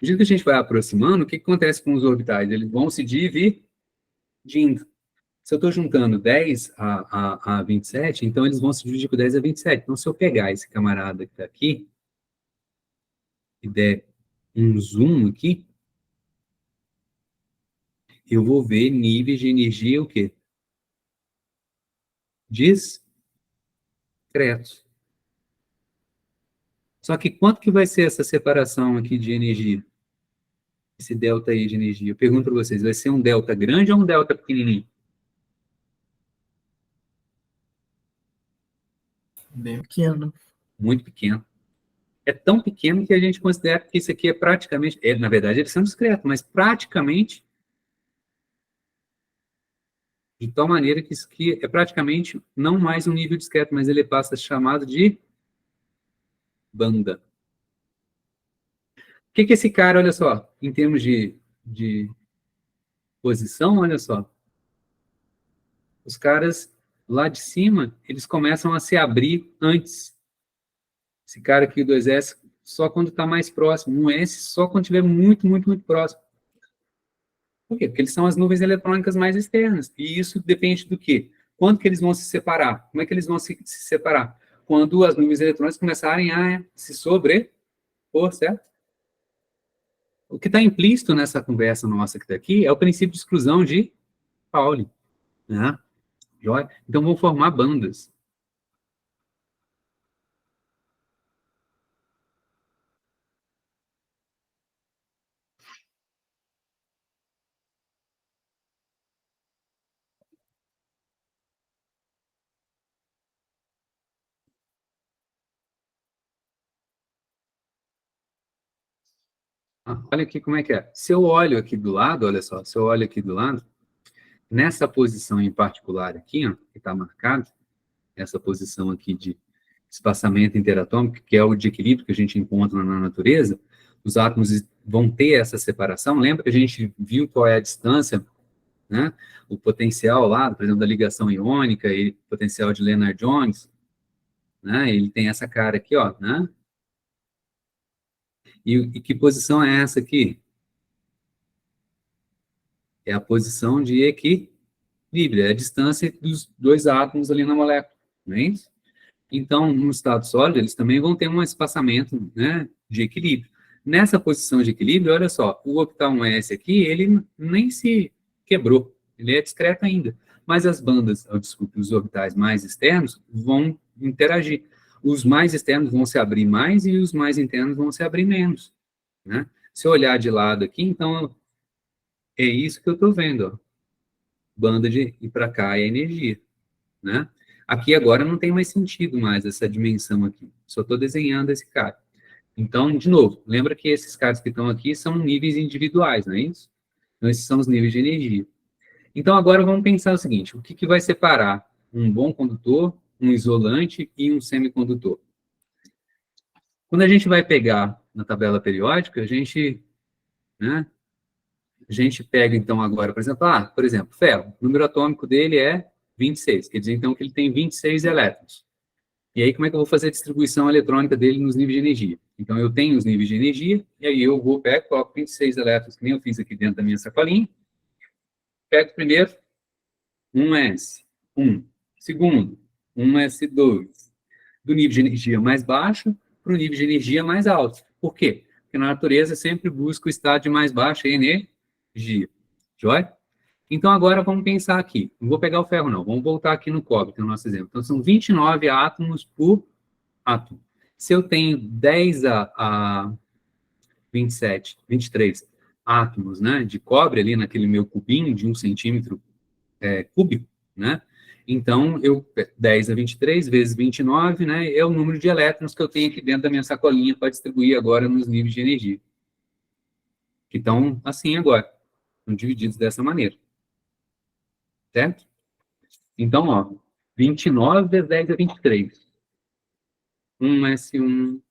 medida que a gente vai aproximando, o que acontece com os orbitais? Eles vão se dividindo. Se eu estou juntando 10 a 27, então eles vão se dividir por 10 a 27. Então, se eu pegar esse camarada que está aqui e der um zoom aqui, eu vou ver níveis de energia o quê? Discretos. Só que quanto que vai ser essa separação aqui de energia? Esse delta aí de energia. Eu pergunto para vocês, vai ser um delta grande ou um delta pequenininho? Bem pequeno. Muito pequeno. É tão pequeno que a gente considera que isso aqui é praticamente... na verdade, eles são discretos, mas praticamente... De tal maneira que isso aqui é praticamente não mais um nível discreto, mas ele passa a ser chamado de banda. O que esse cara, olha só, em termos de posição, olha só. Os caras lá de cima, eles começam a se abrir antes. Esse cara aqui, o 2S, só quando está mais próximo. Um S só quando estiver muito, muito, muito próximo. Por quê? Porque eles são as nuvens eletrônicas mais externas. E isso depende do quê? Quando que eles vão se separar? Como é que eles vão se separar? Quando as nuvens eletrônicas começarem a se sobrepor, certo? O que está implícito nessa conversa nossa que está aqui é o princípio de exclusão de Pauli. Né? Então, vão formar bandas. Olha aqui como é que é. Se eu olho aqui do lado, olha só, se eu olho aqui do lado, nessa posição em particular aqui, ó, que está marcado, essa posição aqui de espaçamento interatômico, que é o de equilíbrio que a gente encontra na natureza, os átomos vão ter essa separação. Lembra que a gente viu qual é a distância, né? O potencial lá, por exemplo, da ligação iônica e potencial de Lennard-Jones, né? Ele tem essa cara aqui, ó, né? E que posição é essa aqui? É a posição de equilíbrio, é a distância dos dois átomos ali na molécula, não é isso? Então, no estado sólido, eles também vão ter um espaçamento, né, de equilíbrio. Nessa posição de equilíbrio, olha só, o octal 1s aqui, ele nem se quebrou, ele é discreto ainda. Mas as bandas, desculpe, os orbitais mais externos vão interagir. Os mais externos vão se abrir mais e os mais internos vão se abrir menos, né? Se eu olhar de lado aqui, então, é isso que eu estou vendo, ó. Banda de ir para cá é energia, né? Aqui agora não tem mais sentido mais essa dimensão aqui. Só estou desenhando esse cara. Então, de novo, lembra que esses caras que estão aqui são níveis individuais, não é isso? Então, esses são os níveis de energia. Então, agora vamos pensar o seguinte, o que vai separar um bom condutor, um isolante e um semicondutor? Quando a gente vai pegar na tabela periódica, a gente, né, a gente pega, então, agora, por exemplo, ferro, o número atômico dele é 26. Quer dizer, então, que ele tem 26 elétrons. E aí, como é que eu vou fazer a distribuição eletrônica dele nos níveis de energia? Então, eu tenho os níveis de energia, e aí eu vou, pego, coloco 26 elétrons, que nem eu fiz aqui dentro da minha sacolinha. Pego primeiro, 1s1. Segundo, 1s2. Do nível de energia mais baixo para o nível de energia mais alto. Por quê? Porque na natureza sempre busca o estado de mais baixa energia. Joia? Então, agora vamos pensar aqui. Não vou pegar o ferro, não. Vamos voltar aqui no cobre, que é o nosso exemplo. Então, são 29 átomos por átomo. Se eu tenho 10 a 27, 23 átomos, né, de cobre ali naquele meu cubinho de 1 centímetro cúbico, né? Então, 10 a 23 vezes 29, né, é o número de elétrons que eu tenho aqui dentro da minha sacolinha para distribuir agora nos níveis de energia. Que estão assim agora. Estão divididos dessa maneira. Certo? Então, ó, 29 vezes 10 é 23. 1s1,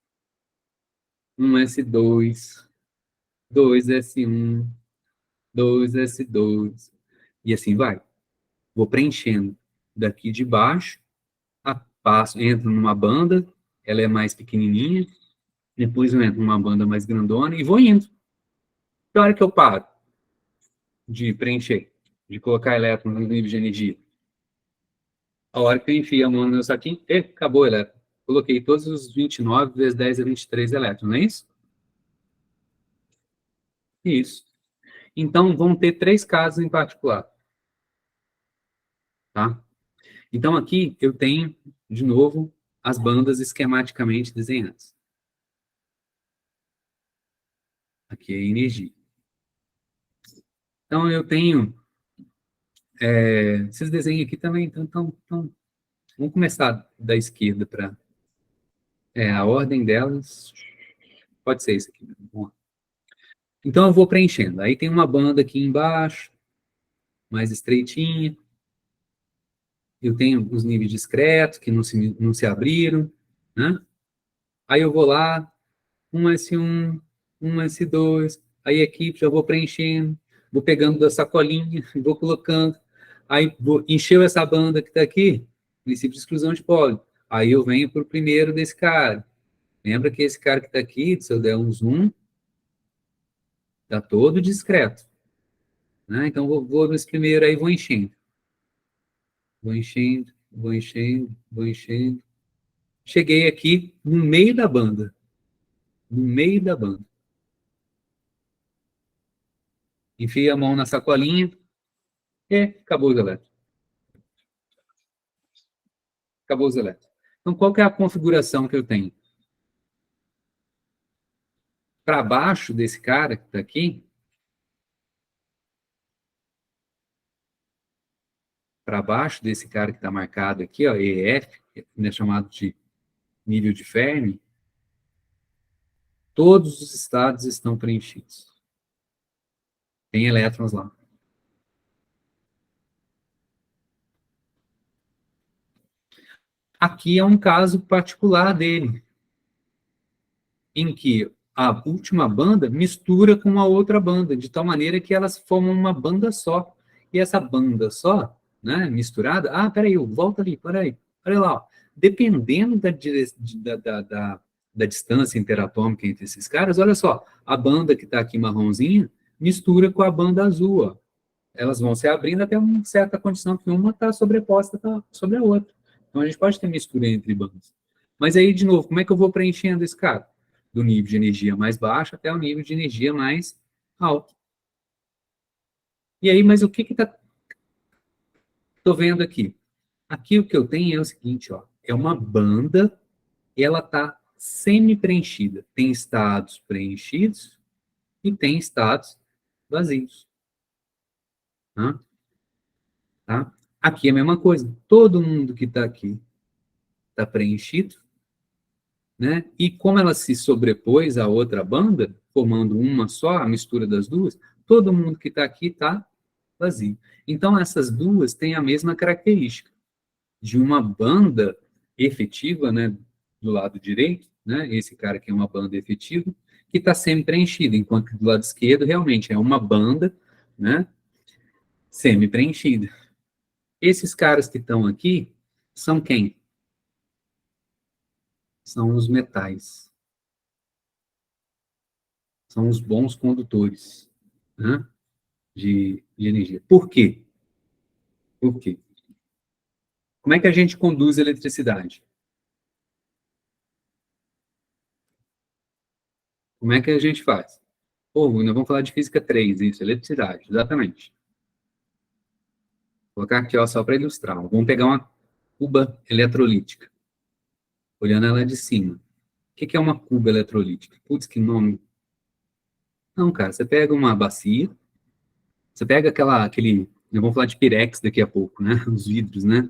1s2, 2s1, 2s2, e assim vai. Vou preenchendo daqui de baixo, entro numa banda, ela é mais pequenininha, depois eu entro numa banda mais grandona e vou indo. Que hora que eu paro de preencher, de colocar elétrons no nível de energia? A hora que eu enfio a mão no meu saquinho, acabou o elétron. Coloquei todos os 29 vezes 10 a 23 elétrons, não é isso? Isso. Então, vão ter 3 casos em particular. Tá? Então, aqui eu tenho, de novo, as bandas esquematicamente desenhadas. Aqui é a energia. Então, eu tenho... esses desenhos aqui também, então, vamos começar da esquerda para... a ordem delas... Pode ser isso aqui. Vamos lá. Então, eu vou preenchendo. Aí tem uma banda aqui embaixo, mais estreitinha. Eu tenho os níveis discretos, que não se abriram, né? Aí eu vou lá, 1s1, 1s2, aí aqui já vou preenchendo, vou pegando da sacolinha, vou colocando, aí encheu essa banda que está aqui, princípio de exclusão de polo. Aí eu venho para o primeiro desse cara. Lembra que esse cara que está aqui, se eu der um zoom, está todo discreto. Né? Então, vou nesse primeiro aí, vou enchendo. Vou enchendo, vou enchendo, vou enchendo. Cheguei aqui no meio da banda. No meio da banda. Enfiei a mão na sacolinha e acabou os elétrons. Acabou os elétrons. Então, qual que é a configuração que eu tenho? Para baixo desse cara que está aqui, para baixo desse cara que está marcado aqui, ó, EF, que é chamado de nível de Fermi, todos os estados estão preenchidos. Tem elétrons lá. Aqui é um caso particular dele, em que a última banda mistura com a outra banda, de tal maneira que elas formam uma banda só. E essa banda só, né, misturada... peraí, volta ali, peraí. Olha lá, ó. Dependendo da distância interatômica entre esses caras, olha só, a banda que está aqui marronzinha mistura com a banda azul, ó. Elas vão se abrindo até uma certa condição que uma está sobreposta sobre a outra. Então, a gente pode ter mistura entre bandas. Mas aí, de novo, como é que eu vou preenchendo esse cara? Do nível de energia mais baixo até o nível de energia mais alto. E aí, mas o que está... Estou vendo aqui. Aqui o que eu tenho é o seguinte, ó. É uma banda, ela está semi-preenchida. Tem estados preenchidos e tem estados vazios. Tá? Aqui é a mesma coisa. Todo mundo que está aqui está preenchido, né? E como ela se sobrepôs à outra banda, formando uma só, a mistura das duas, todo mundo que está aqui está vazio. Então, essas duas têm a mesma característica de uma banda efetiva, né, do lado direito, né? Esse cara aqui é uma banda efetiva, que está semi-preenchida, enquanto que do lado esquerdo, realmente, é uma banda, né, semi-preenchida. Esses caras que estão aqui são quem? São os metais. São os bons condutores, né, de energia. Por quê? Por quê? Como é que a gente conduz a eletricidade? Como é que a gente faz? Pô, nós vamos falar de física 3, isso, eletricidade, exatamente. Vou colocar aqui, ó, só para ilustrar. Vamos pegar uma cuba eletrolítica, olhando ela de cima. O que é uma cuba eletrolítica? Putz, que nome. Não, cara, você pega uma bacia, você pega aquele, vamos falar de pirex daqui a pouco, né? Os vidros, né?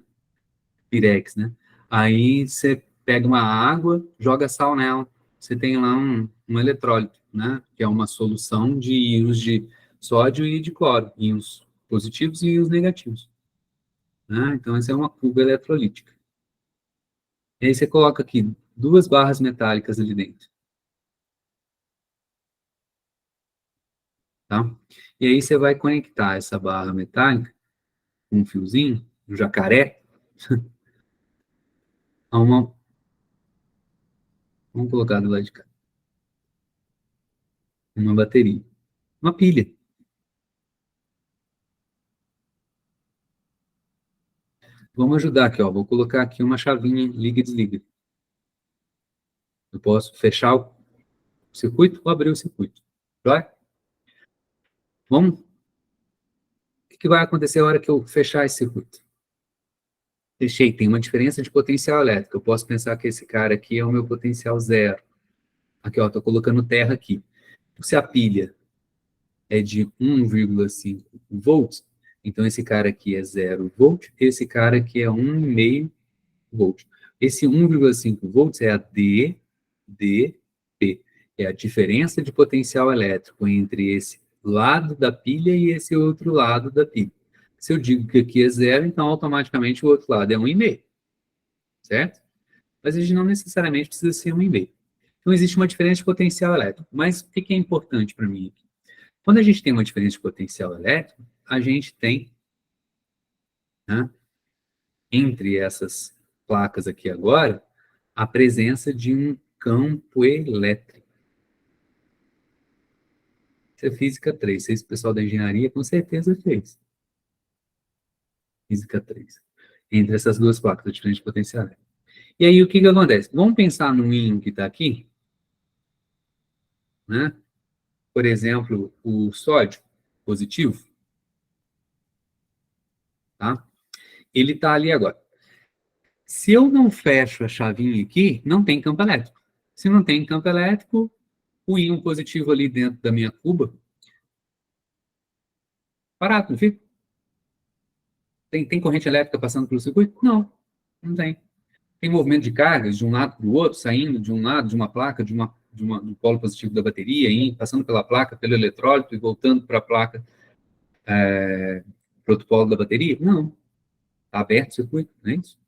Pirex, né? Aí você pega uma água, joga sal nela, você tem lá um eletrólito, né? Que é uma solução de íons de sódio e de cloro, íons positivos e íons negativos. Né? Então, essa é uma cuba eletrolítica. E aí você coloca aqui 2 barras metálicas ali dentro. Tá? E aí você vai conectar essa barra metálica com um fiozinho, um jacaré, a uma... Vamos colocar do lado de cá. Uma bateria. Uma pilha. Vamos ajudar aqui, ó. Vou colocar aqui uma chavinha liga e desliga. Eu posso fechar o circuito ou abrir o circuito. Vai? Vamos? O que vai acontecer na hora que eu fechar esse circuito? Fechei, tem uma diferença de potencial elétrico. Eu posso pensar que esse cara aqui é o meu potencial zero. Aqui, ó, estou colocando terra aqui. Se a pilha é de 1,5 volts, então esse cara aqui é 0 volt, esse cara aqui é 1,5 volt. Esse 1,5 volts é a DP, é a diferença de potencial elétrico entre esse lado da pilha e esse outro lado da pilha. Se eu digo que aqui é 0, então automaticamente o outro lado é 1,5, certo? Mas a gente não necessariamente precisa ser 1,5. Então existe uma diferença de potencial elétrico. Mas o que é importante para mim aqui? Quando a gente tem uma diferença de potencial elétrico, a gente tem, né, entre essas placas aqui agora, a presença de um campo elétrico. Isso é física 3. Esse pessoal da engenharia com certeza fez. Física 3. Entre essas duas placas, a diferença de potencial elétrico. E aí, o que acontece? Vamos pensar no íon que está aqui, né? Por exemplo, o sódio positivo, tá? Ele está ali agora. Se eu não fecho a chavinha aqui, não tem campo elétrico. Se não tem campo elétrico, o íon positivo ali dentro da minha cuba, parado, não fica? Tem corrente elétrica passando pelo circuito? Não, não tem. Tem movimento de cargas de um lado para o outro, saindo de um lado, de uma placa, do polo positivo da bateria, passando pela placa, pelo eletrólito e voltando para a placa, para outro polo da bateria? Não. Está aberto o circuito, não é isso?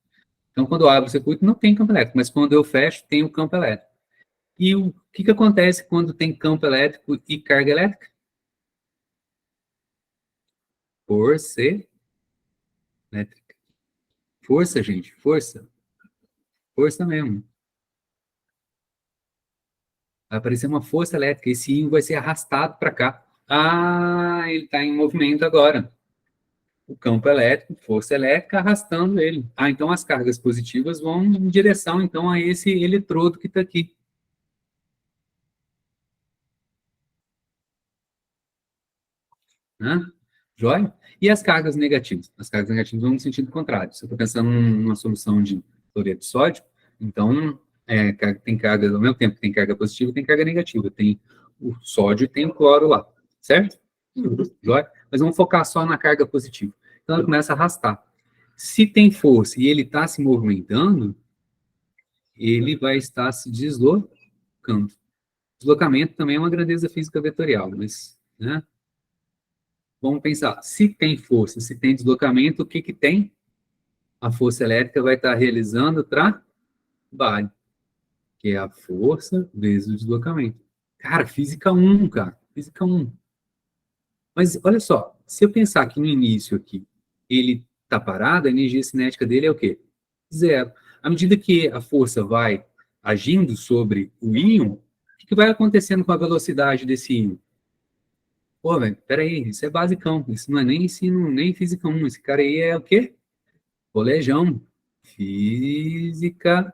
Então, quando eu abro o circuito, não tem campo elétrico, mas quando eu fecho, tem o campo elétrico. E o que acontece quando tem campo elétrico e carga elétrica? Força elétrica. Força, gente, força. Força mesmo. Vai aparecer uma força elétrica, esse íon vai ser arrastado para cá. Ah, ele está em movimento agora. O campo elétrico, força elétrica arrastando ele. Ah, então as cargas positivas vão em direção, então, a esse eletrodo que está aqui. Né? Joia? E as cargas negativas? As cargas negativas vão no sentido contrário. Se eu estou pensando numa solução de cloreto de sódio, então, tem carga, ao mesmo tempo que tem carga positiva, tem carga negativa. Tem o sódio e tem o cloro lá, certo? Joia? Mas vamos focar só na carga positiva. Então, ela começa a arrastar. Se tem força e ele está se movimentando, ele vai estar se deslocando. Deslocamento também é uma grandeza física vetorial, mas, né? Vamos pensar, se tem força, se tem deslocamento, o que tem? A força elétrica vai estar realizando trabalho, que é a força vezes o deslocamento. Cara, física 1, cara, física 1. Mas olha só, se eu pensar que no início aqui, ele está parado, a energia cinética dele é o quê? Zero. À medida que a força vai agindo sobre o íon, o que vai acontecendo com a velocidade desse íon? Pô, velho, peraí, isso é basicão, isso não é nem ensino, nem física 1, esse cara aí é o quê? Colejão, física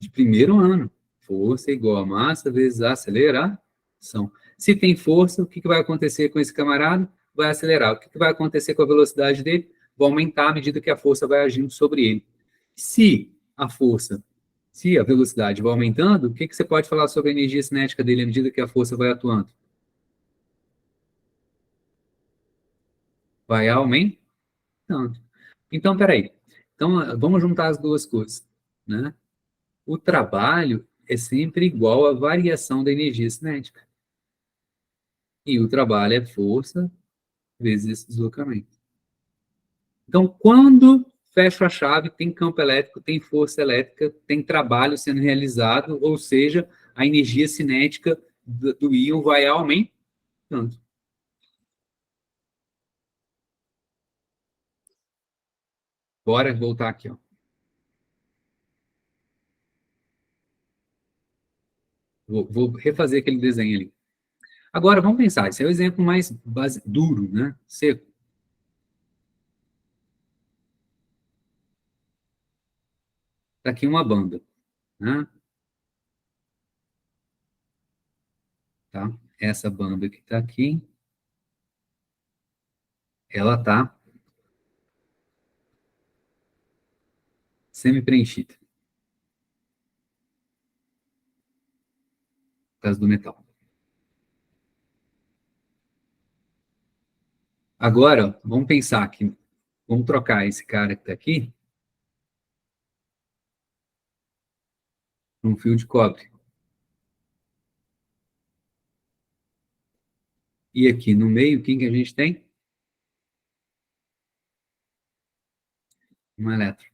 de primeiro ano. Força igual a massa vezes a aceleração. Se tem força, o que vai acontecer com esse camarada? Vai acelerar. O que vai acontecer com a velocidade dele? Vai aumentar à medida que a força vai agindo sobre ele. Se a velocidade vai aumentando, o que você pode falar sobre a energia cinética dele à medida que a força vai atuando? Vai aumentando. Então, peraí. Então, vamos juntar as duas coisas, né? O trabalho é sempre igual à variação da energia cinética. E o trabalho é força vezes esse deslocamento. Então, quando fecho a chave, tem campo elétrico, tem força elétrica, tem trabalho sendo realizado, ou seja, a energia cinética do íon vai aumentando. Bora voltar aqui, ó. Vou refazer aquele desenho ali. Agora, vamos pensar, esse é o exemplo mais duro, né? Seco. Está aqui uma banda, né? Tá? Essa banda que está aqui, ela está semi-preenchida. Por causa do metal. Agora, vamos pensar aqui. Vamos trocar esse cara que está aqui por um fio de cobre. E aqui no meio, quem que a gente tem? Um elétron.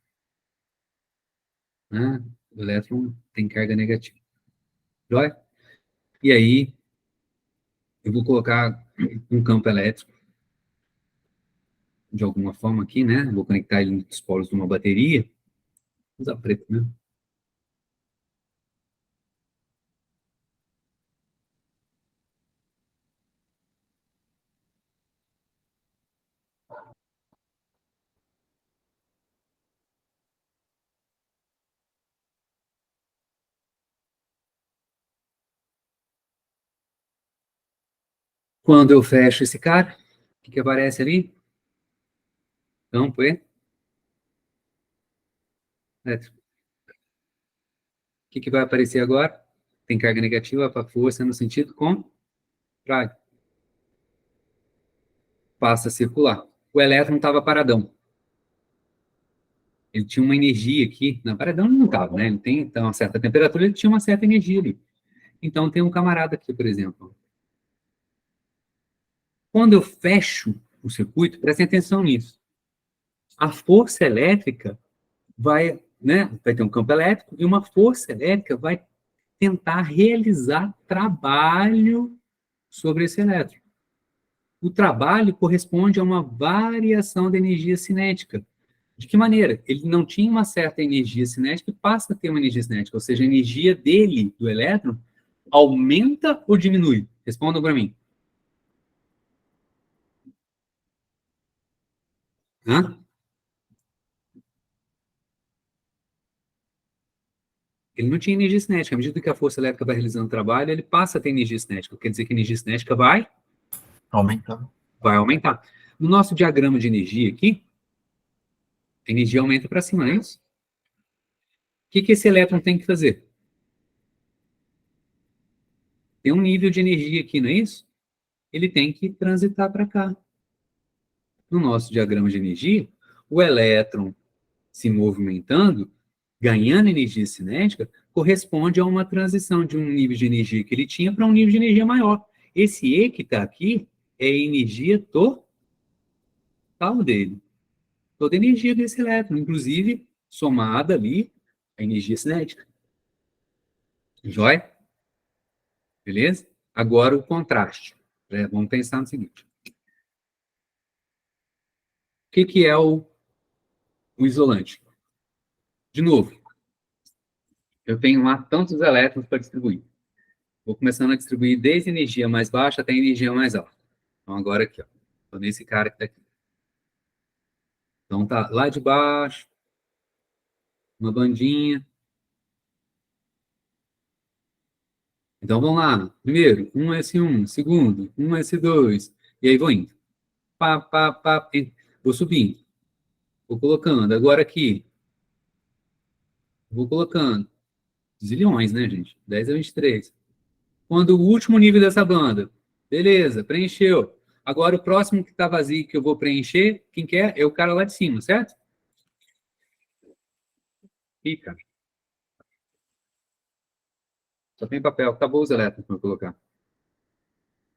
Né? O elétron tem carga negativa. Joia? E aí, eu vou colocar um campo elétrico de alguma forma aqui, né? Vou conectar ele nos polos de uma bateria. Vou usar preto, né? Quando eu fecho esse cara, o que aparece ali? Campo elétrico. O que vai aparecer agora? Tem carga negativa para força no sentido contrário. Passa a circular. O elétron estava paradão. Ele tinha uma energia aqui. Na paradão ele não estava, né? Ele tem então, uma certa temperatura, ele tinha uma certa energia ali. Então tem um camarada aqui, por exemplo. Quando eu fecho o circuito, prestem atenção nisso. A força elétrica vai ter um campo elétrico e uma força elétrica vai tentar realizar trabalho sobre esse elétron. O trabalho corresponde a uma variação da energia cinética. De que maneira? Ele não tinha uma certa energia cinética e passa a ter uma energia cinética, ou seja, a energia dele, do elétron, aumenta ou diminui? Respondam para mim. Hã? Ele não tinha energia cinética. À medida que a força elétrica vai realizando o trabalho, ele passa a ter energia cinética. Quer dizer que a energia cinética vai Aumentando. aumentar. No nosso diagrama de energia aqui, a energia aumenta para cima, não é isso? O que esse elétron tem que fazer? Tem um nível de energia aqui, não é isso? Ele tem que transitar para cá. No nosso diagrama de energia, o elétron se movimentando, ganhando energia cinética, corresponde a uma transição de um nível de energia que ele tinha para um nível de energia maior. Esse E que está aqui é a energia total dele. Toda a energia desse elétron, inclusive somada ali a energia cinética. Jóia? Beleza? Agora o contraste. Vamos pensar no seguinte. O que é o o isolante. De novo, eu tenho lá tantos elétrons para distribuir. Vou começando a distribuir desde energia mais baixa até energia mais alta. Então, agora aqui, ó. Estou nesse cara que está aqui. Então, tá lá de baixo, uma bandinha. Então, vamos lá. Primeiro, 1s1. Segundo, 1s2. E aí vou indo. Pá, pá, pá. Vou subindo. Vou colocando. Agora aqui. Vou colocando. Zilhões, né, gente? 10 a 23. Quando o último nível dessa banda. Beleza, preencheu. Agora o próximo que está vazio que eu vou preencher, quem quer? É o cara lá de cima, certo? Ih, cara. Só tem papel. Acabou os elétrons para eu colocar.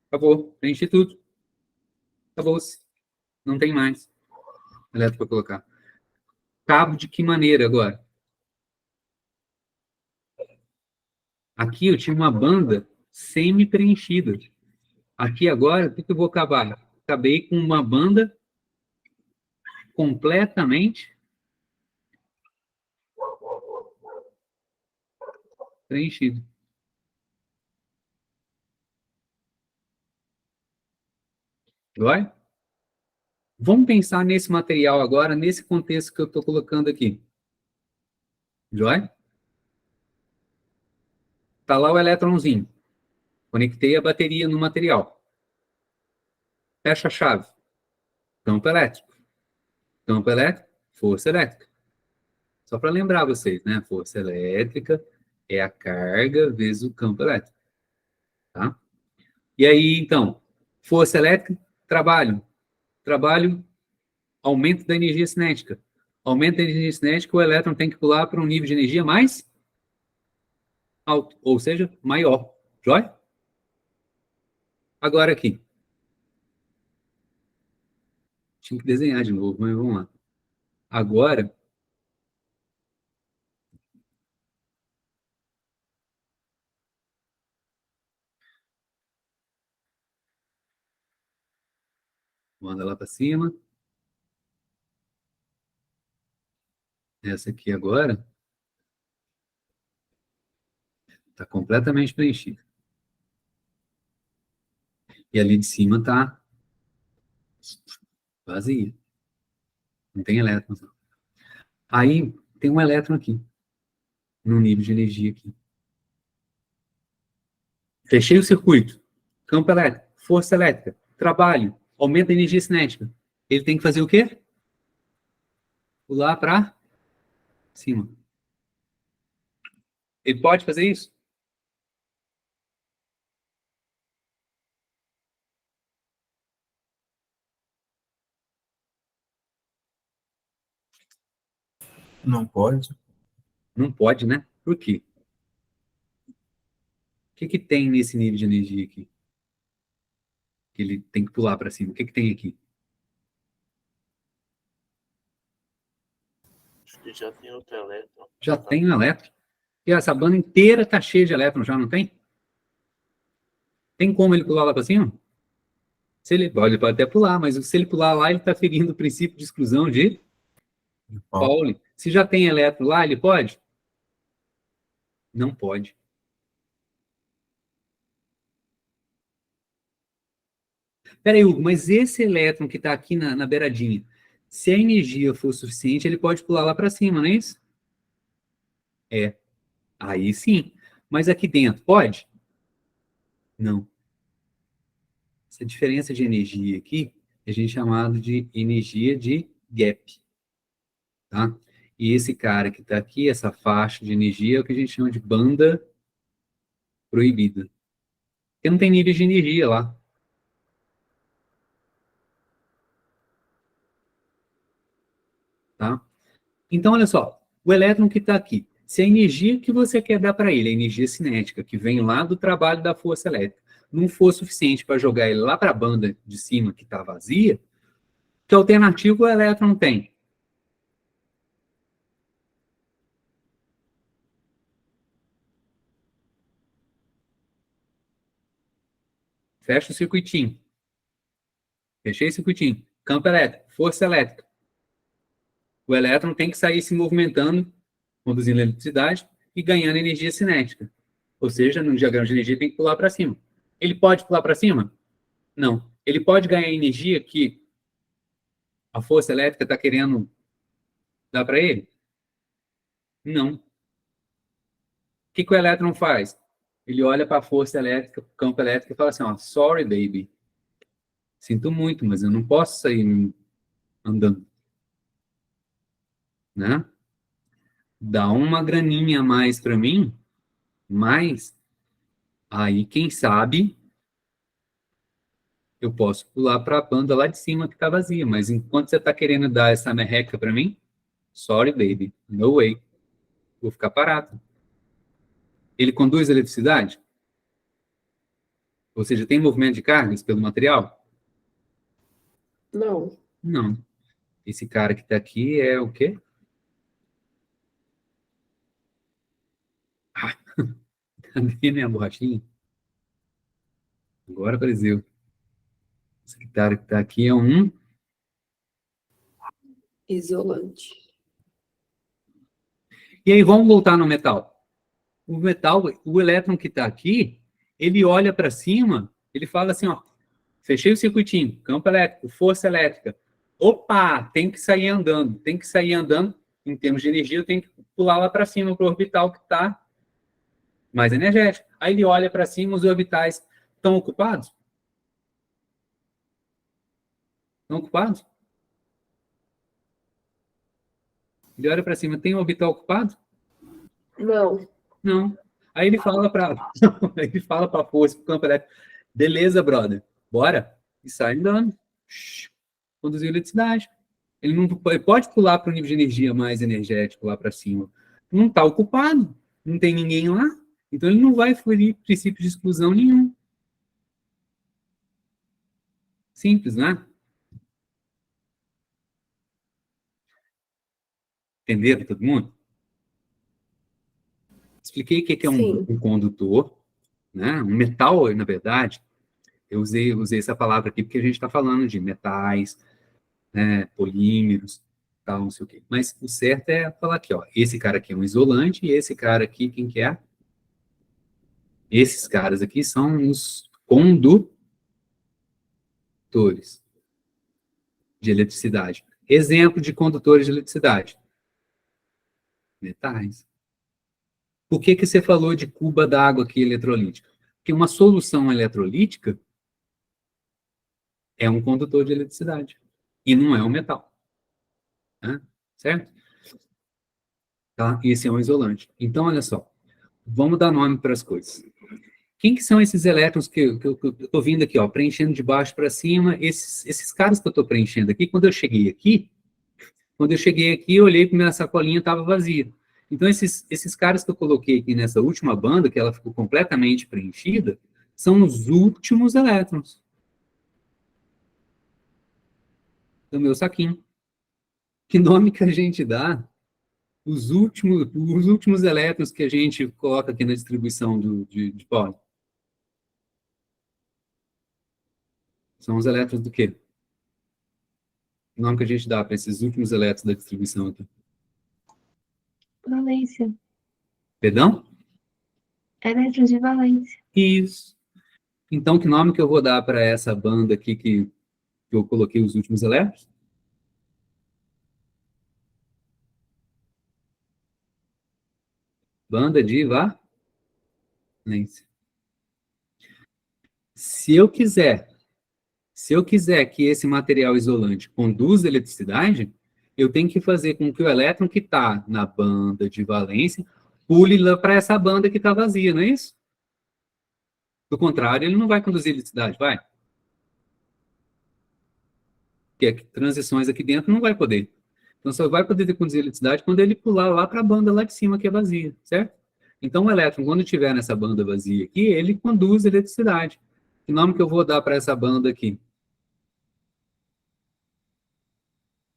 Acabou. Preenchi tudo. Acabou-se. Não tem mais elétron para colocar. Cabo de que maneira agora? Aqui eu tinha uma banda semi-preenchida. Aqui agora, o que eu vou acabar? Acabei com uma banda completamente preenchida. Vai? Vamos pensar nesse material agora, nesse contexto que eu estou colocando aqui. Joia? Está lá o elétronzinho. Conectei a bateria no material. Fecha a chave. Campo elétrico. Campo elétrico, força elétrica. Só para lembrar vocês, né? Força elétrica é a carga vezes o campo elétrico. Tá? E aí, então, força elétrica, trabalho. Trabalho, aumento da energia cinética. Aumento da energia cinética, o elétron tem que pular para um nível de energia mais alto, ou seja, maior. Joia? Agora aqui. Tinha que desenhar de novo, mas vamos lá. Agora, manda lá para cima. Essa aqui agora está completamente preenchida. E ali de cima está vazia. Não tem elétrons. Aí tem um elétron aqui, no nível de energia aqui. Fechei o circuito. Campo elétrico, força elétrica, trabalho, aumento da energia cinética. Ele tem que fazer o quê? Pular para cima. Ele pode fazer isso? Não pode. Não pode, né? Por quê? O que que tem nesse nível de energia aqui? Que ele tem que pular para cima. O que que tem aqui? Acho que já tem outro elétron. Já tem um elétron. E essa banda inteira tá cheia de elétrons, já não tem? Tem como ele pular lá para cima? Se ele pode até pular, mas se ele pular lá, ele está ferindo o princípio de exclusão de Pauli. Se já tem elétron lá, ele pode? Não pode. Peraí, Hugo, mas esse elétron que está aqui na beiradinha, se a energia for suficiente, ele pode pular lá para cima, não é isso? É. Aí sim. Mas aqui dentro, pode? Não. Essa diferença de energia aqui, a gente chamado de energia de gap. Tá? E esse cara que está aqui, essa faixa de energia, é o que a gente chama de banda proibida. Porque não tem nível de energia lá. Tá? Então, olha só, o elétron que está aqui, se a energia que você quer dar para ele, a energia cinética, que vem lá do trabalho da força elétrica, não for suficiente para jogar ele lá para a banda de cima que está vazia, que alternativa o elétron tem? Fecha o circuitinho. Fechei o circuitinho. Campo elétrico, força elétrica. O elétron tem que sair se movimentando, conduzindo eletricidade e ganhando energia cinética. Ou seja, no diagrama de energia tem que pular para cima. Ele pode pular para cima? Não. Ele pode ganhar energia que a força elétrica está querendo dar para ele? Não. O que o elétron faz? Ele olha para a força elétrica, para o campo elétrico e fala assim, ó, sorry, baby. Sinto muito, mas eu não posso sair andando. Né? Dá uma graninha a mais para mim, mas aí, quem sabe, eu posso pular para a banda lá de cima que está vazia. Mas enquanto você está querendo dar essa merreca para mim, sorry, baby, no way. Vou ficar parado. Ele conduz eletricidade? Ou seja, tem movimento de cargas pelo material? Não. Não. Esse cara que está aqui é o quê? Ah, cadê minha borrachinha? Agora apareceu. Esse cara que está aqui é um Isolante. E aí, vamos voltar no metal. O metal, o elétron que está aqui, ele olha para cima, ele fala assim, ó, fechei o circuitinho, campo elétrico, força elétrica. Opa, tem que sair andando. Tem que sair andando, em termos de energia, eu tenho que pular lá para cima, para o orbital que está mais energético. Aí ele olha para cima, os orbitais estão ocupados? Estão ocupados? Ele olha para cima, tem um orbital ocupado? Não. Não. Aí ele fala para a força, para o campo elétrico, beleza, brother, bora. E sai andando. Conduzir eletricidade. Ele não ele pode pular para o nível de energia mais energético lá para cima. Não está ocupado. Não tem ninguém lá. Então ele não vai ferir princípio de exclusão nenhum. Simples, né? Entenderam todo mundo? Expliquei o que é um condutor, né? Um metal, na verdade, eu usei essa palavra aqui porque a gente está falando de metais, né, polímeros, tal, não sei o quê. Mas o certo é falar aqui, ó, esse cara aqui é um isolante e esse cara aqui, quem que é? Esses caras aqui são os condutores de eletricidade. Exemplo de condutores de eletricidade. Metais. Por que você falou de cuba d'água aqui eletrolítica? Porque uma solução eletrolítica é um condutor de eletricidade. E não é um metal. Né? Certo? Tá? Esse é um isolante. Então, olha só. Vamos dar nome para as coisas. Quem que são esses elétrons que eu estou vindo aqui, ó, preenchendo de baixo para cima? Esses caras que eu estou preenchendo aqui, quando eu cheguei aqui, eu olhei para minha sacolinha, estava vazia. Então, esses caras que eu coloquei aqui nessa última banda, que ela ficou completamente preenchida, são os últimos elétrons do meu saquinho. Que nome que a gente dá? Os últimos elétrons que a gente coloca aqui na distribuição de pó. São os elétrons do quê? O nome que a gente dá para esses últimos elétrons da distribuição aqui. Valência. Perdão? Elétrons de valência. Isso. Então, que nome que eu vou dar para essa banda aqui que eu coloquei os últimos elétrons? Banda de valência. Se eu quiser que esse material isolante conduza eletricidade, eu tenho que fazer com que o elétron que está na banda de valência pule lá para essa banda que está vazia, não é isso? Do contrário, ele não vai conduzir eletricidade, vai? Porque transições aqui dentro não vai poder. Então, só vai poder conduzir eletricidade quando ele pular lá para a banda lá de cima, que é vazia, certo? Então, o elétron, quando estiver nessa banda vazia aqui, ele conduz eletricidade. Que nome que eu vou dar para essa banda aqui?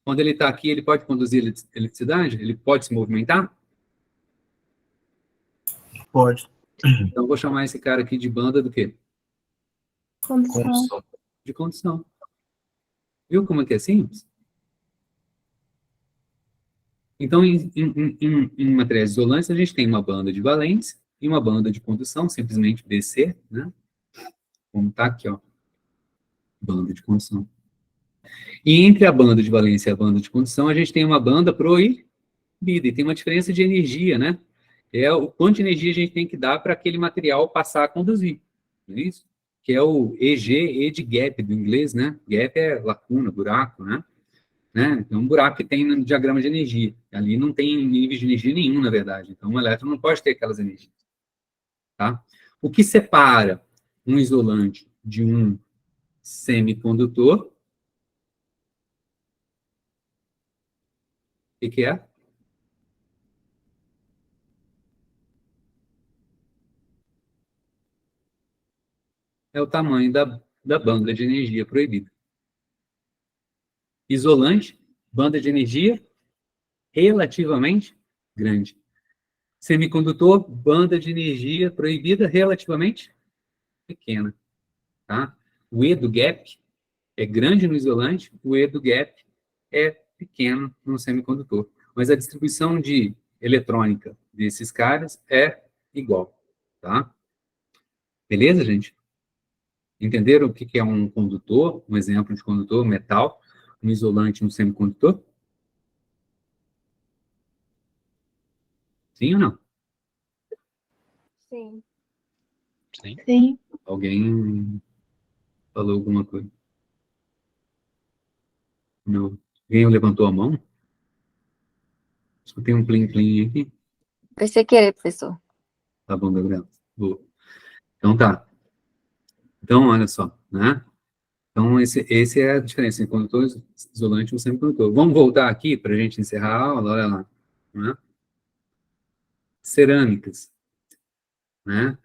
Quando ele está aqui, ele pode conduzir eletricidade? Ele pode se movimentar? Pode. Então, eu vou chamar esse cara aqui de banda do quê? Condução. De condução. Viu como é que é simples? Então, em materiais isolantes, a gente tem uma banda de valência e uma banda de condução, simplesmente BC, né? Como está aqui, ó, banda de condução. E entre a banda de valência e a banda de condução, a gente tem uma banda proibida, e tem uma diferença de energia, né? É o quanto de energia a gente tem que dar para aquele material passar a conduzir, não é isso? Que é o EG, Ed Gap do inglês, né? Gap é lacuna, buraco, né? É um buraco que tem no diagrama de energia. Ali não tem nível de energia nenhum, na verdade. Então, um elétron não pode ter aquelas energias. Tá? O que separa um isolante de um semicondutor? O que é? É o tamanho da banda de energia proibida. Isolante, banda de energia relativamente grande. Semicondutor, banda de energia proibida relativamente pequena. Tá? O E do gap é grande no isolante, o E do gap é pequeno no semicondutor. Mas a distribuição de eletrônica desses caras é igual. Tá? Beleza, gente? Entenderam o que é um condutor? Um exemplo de condutor, metal, um isolante, um semicondutor? Sim ou não? Sim. Sim. Sim. Alguém falou alguma coisa? Não. Alguém levantou a mão? Escutei um plim-plim aqui. Foi sem querer, professor. Tá bom, Gabriel. Boa. Então tá. Então, olha só, né? Então, esse é a diferença entre condutor isolante e um semicondutor. Vamos voltar aqui para a gente encerrar a aula, olha lá. Né? Cerâmicas. Né?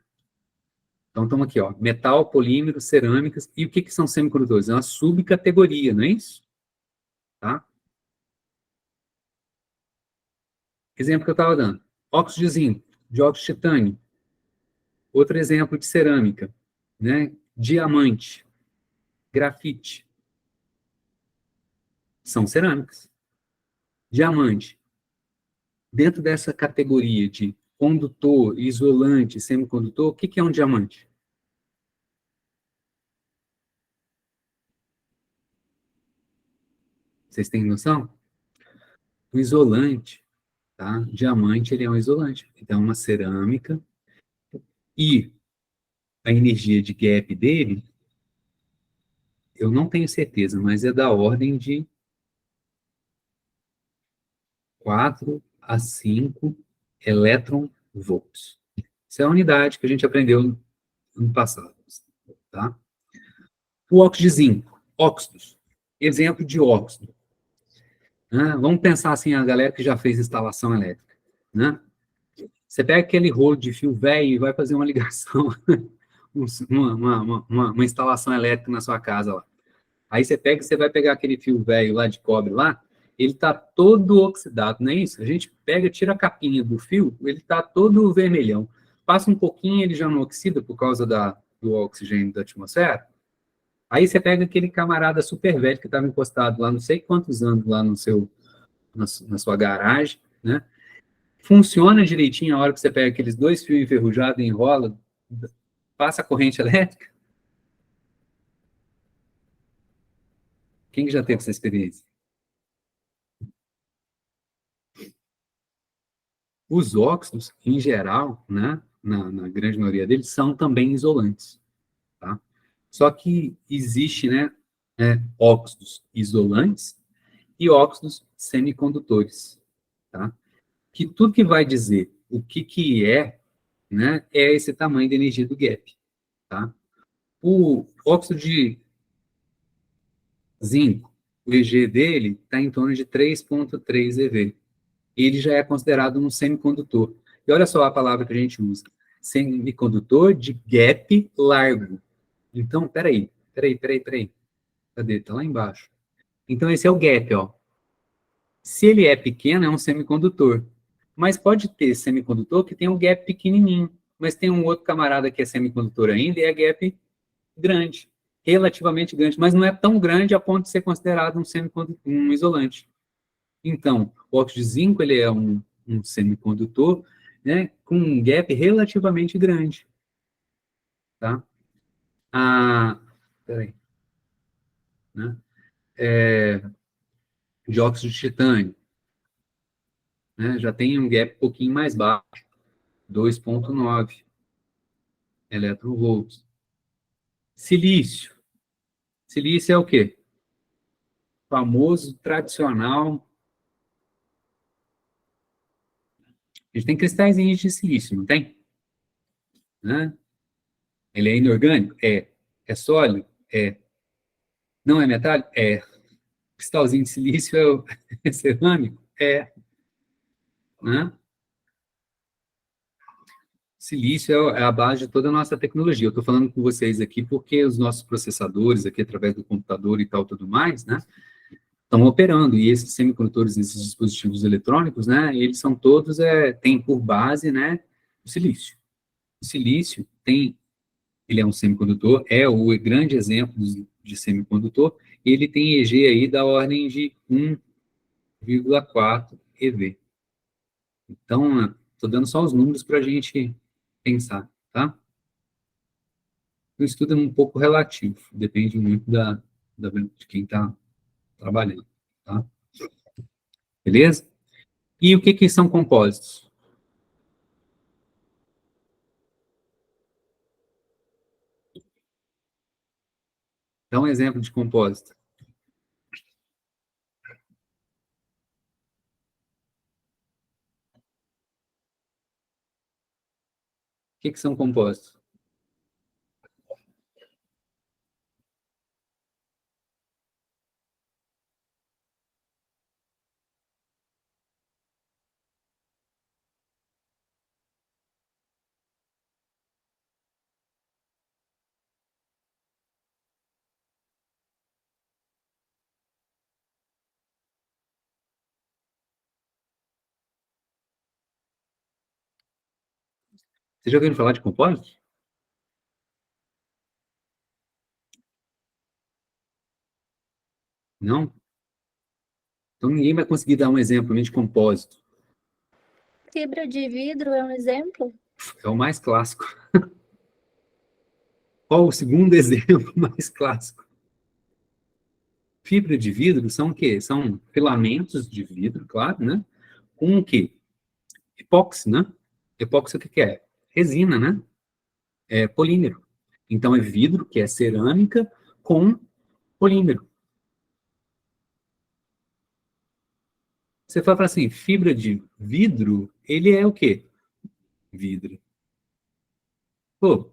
Então, estamos aqui, ó. Metal, polímero, cerâmicas. E o que são semicondutores? É uma subcategoria, não é isso? Tá? Exemplo que eu estava dando. Óxido de zinco, dióxido de titânio. Outro exemplo de cerâmica. Né? Diamante, grafite. São cerâmicas. Diamante. Dentro dessa categoria de condutor, isolante, semicondutor, o que é um diamante? Vocês têm noção? O isolante, tá? Diamante, ele é um isolante. Então, uma cerâmica. E a energia de gap dele, eu não tenho certeza, mas é da ordem de 4 a 5 elétron-volts. Essa é a unidade que a gente aprendeu no passado, tá? O óxido de zinco, óxidos. Exemplo de óxido. Né? Vamos pensar assim, a galera que já fez instalação elétrica. Né? Você pega aquele rolo de fio velho e vai fazer uma ligação, uma instalação elétrica na sua casa lá. Aí você vai pegar aquele fio velho lá de cobre lá, ele está todo oxidado, não é isso? A gente pega, tira a capinha do fio, ele está todo vermelhão. Passa um pouquinho, ele já não oxida por causa do oxigênio da atmosfera. Aí você pega aquele camarada super velho que estava encostado lá não sei quantos anos lá na sua garagem, né? Funciona direitinho a hora que você pega aqueles 2 fios enferrujados, enrola, passa a corrente elétrica. Quem que já teve essa experiência? Os óxidos, em geral, né, na grande maioria deles, são também isolantes. Tá? Só que existe, né, óxidos isolantes e óxidos semicondutores. Tá? Que tudo que vai dizer o que é, né, é esse tamanho de energia do gap. Tá? O óxido de zinco, o EG dele está em torno de 3,3 eV. Ele já é considerado um semicondutor. E olha só a palavra que a gente usa. Semicondutor de gap largo. Então, peraí. Cadê? Está lá embaixo. Então, esse é o gap, ó. Se ele é pequeno, é um semicondutor. Mas pode ter semicondutor que tem um gap pequenininho. Mas tem um outro camarada que é semicondutor ainda e é gap grande. Relativamente grande. Mas não é tão grande a ponto de ser considerado um isolante. Então, o óxido de zinco, ele é um semicondutor, né, com um gap relativamente grande, tá? Peraí, né? Dióxido de titânio, né, já tem um gap um pouquinho mais baixo, 2,9 eletronvolts. Silício. Silício é o quê? Famoso, tradicional. A gente tem cristalzinhos de silício, não tem? Né? Ele é inorgânico? É. É sólido? É. Não é metálico? É. Cristalzinho de silício é cerâmico? É. Né? Silício é a base de toda a nossa tecnologia. Eu estou falando com vocês aqui porque os nossos processadores, aqui através do computador e tal, tudo mais, né, estão operando. E esses semicondutores, esses dispositivos eletrônicos, né, eles são todos, têm por base, né, o silício. O silício ele é um semicondutor, é o grande exemplo de semicondutor, e ele tem EG aí da ordem de 1,4 eV. Então, estou dando só os números para a gente pensar, tá? O estudo é um pouco relativo, depende muito de quem está trabalhando, tá? Beleza? E o que são compósitos? Dá um exemplo de compósito. O que são compósitos? Vocês já ouviram falar de compósitos? Não? Então ninguém vai conseguir dar um exemplo de compósito. Fibra de vidro é um exemplo? É o mais clássico. Qual o segundo exemplo mais clássico? Fibra de vidro são o quê? São filamentos de vidro, claro, né? Com o quê? Epóxi, né? Epóxi o que é? Resina, né? É polímero. Então é vidro, que é cerâmica, com polímero. Você fala assim, fibra de vidro, ele é o quê? Vidro. Pô,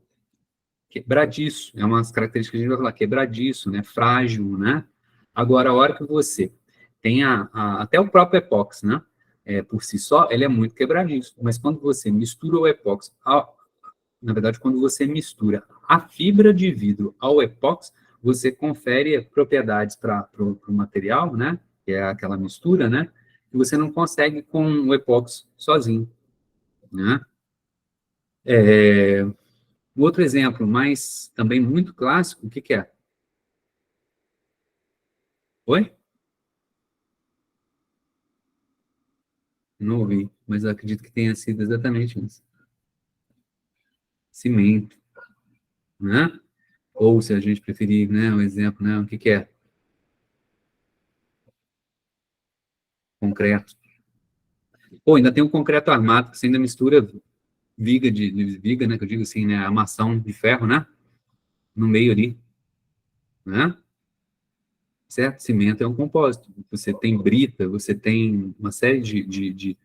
quebradiço, é umas características que a gente vai falar, quebradiço, né? Frágil, né? Agora, a hora que você tem até o próprio epóxi, né? Por si só, ele é muito quebradiço. Mas quando você mistura o epóxi, na verdade, quando você mistura a fibra de vidro ao epóxi, você confere propriedades para o material, né? Que é aquela mistura, né? Que você não consegue com o epóxi sozinho, né? Outro exemplo, mas também muito clássico, o que é? Oi? Não ouvi, mas eu acredito que tenha sido exatamente isso. Cimento, né? Ou, se a gente preferir, né, um exemplo, né, o que é? Concreto. Pô, ainda tem o concreto armado, que você ainda mistura viga, né, que eu digo assim, né, armação de ferro, né, no meio ali, né? Certo? Cimento é um compósito. Você tem brita, você tem uma série de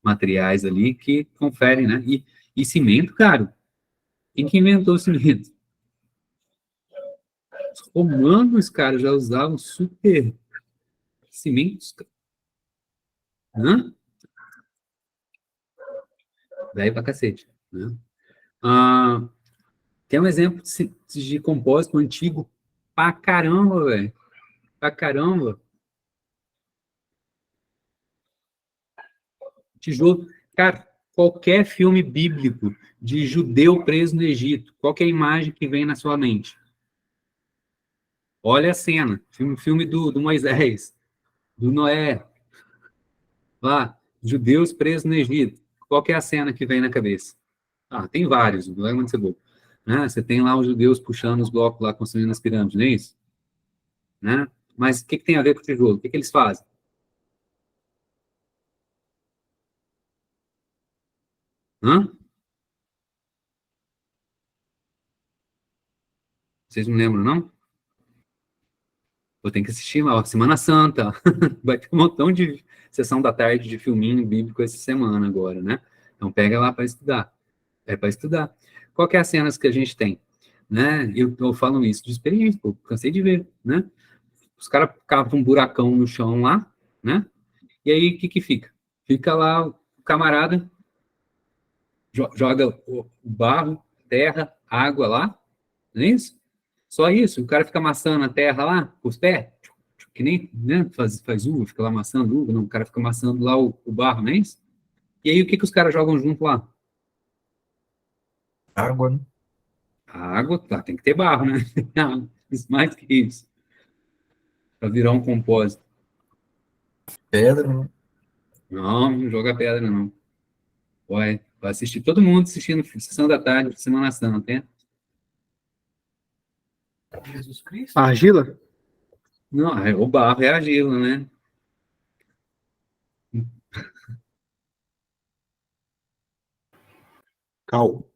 materiais ali que conferem, né? E cimento, cara, quem que inventou o cimento? Os romanos, cara, já usavam super cimentos, né? Velho pra cacete, né? Tem um exemplo de compósito antigo pra caramba, velho. Pra caramba. Tijolo. Cara, qualquer filme bíblico de judeu preso no Egito, qual que é a imagem que vem na sua mente? Olha a cena, filme do Moisés. do Noé. Lá, judeus presos no Egito. Qual que é a cena que vem na cabeça? Ah, tem vários, não é muito ser bobo. Né? Você tem lá os judeus puxando os blocos lá, construindo as pirâmides, não é isso? Né? Mas o que tem a ver com o tijolo? O que eles fazem? Hã? Vocês não lembram, não? Eu tenho que assistir lá, ó, Semana Santa. Vai ter um montão de sessão da tarde de filminho bíblico essa semana agora, né? Então pega lá para estudar. É para estudar. Qual que é as cenas que a gente tem? Né? Eu falo isso de experiência, pô, cansei de ver, né? Os caras cavam um buracão no chão lá, né? E aí, o que fica? Fica lá o camarada, joga o barro, terra, água lá, não é isso? Só isso, o cara fica amassando a terra lá, com os pés, que nem, né, faz uva, fica lá amassando uva, não, o cara fica amassando lá o barro, não é isso? E aí, o que os caras jogam junto lá? Água, né? A água, tá, tem que ter barro, né? Mais que isso. Para virar um compósito. Pedra, né? Não joga pedra, não. Vai assistir, todo mundo assistindo Sessão da Tarde, Semana Santa, hein? Jesus Cristo. A argila? Não, o barro é argila, né? Cal.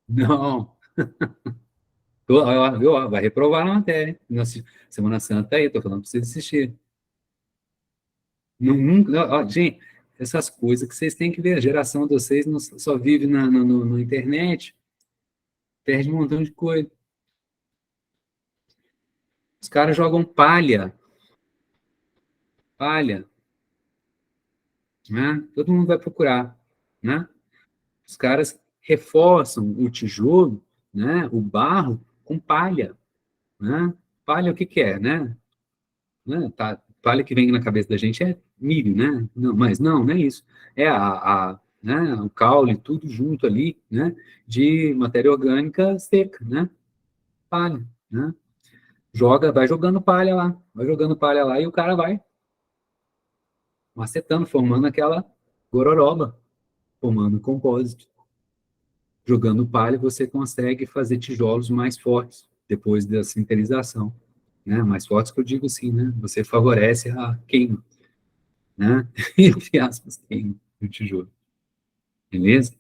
Não. Ó, vai reprovar na matéria. Semana Santa aí, tô falando para vocês assistir. Ó, gente, essas coisas que vocês têm que ver. A geração de vocês não só vive na internet, perde um montão de coisa. Os caras jogam palha. Palha. Né? Todo mundo vai procurar. Né? Os caras reforçam o tijolo, né? O barro, com palha. Né? Palha, o que é, né? Tá, palha que vem na cabeça da gente é milho, né? Não, mas não é isso. É né, o caule, tudo junto ali, né? De matéria orgânica seca, né? Palha, né? Vai jogando palha lá, e o cara vai macetando, formando aquela gororoba, formando um compósito. Jogando palha, você consegue fazer tijolos mais fortes, depois da sinterização. Né? Mais fortes que eu digo assim, né? Você favorece a queima, né? Entre aspas, queima do tijolo. Beleza?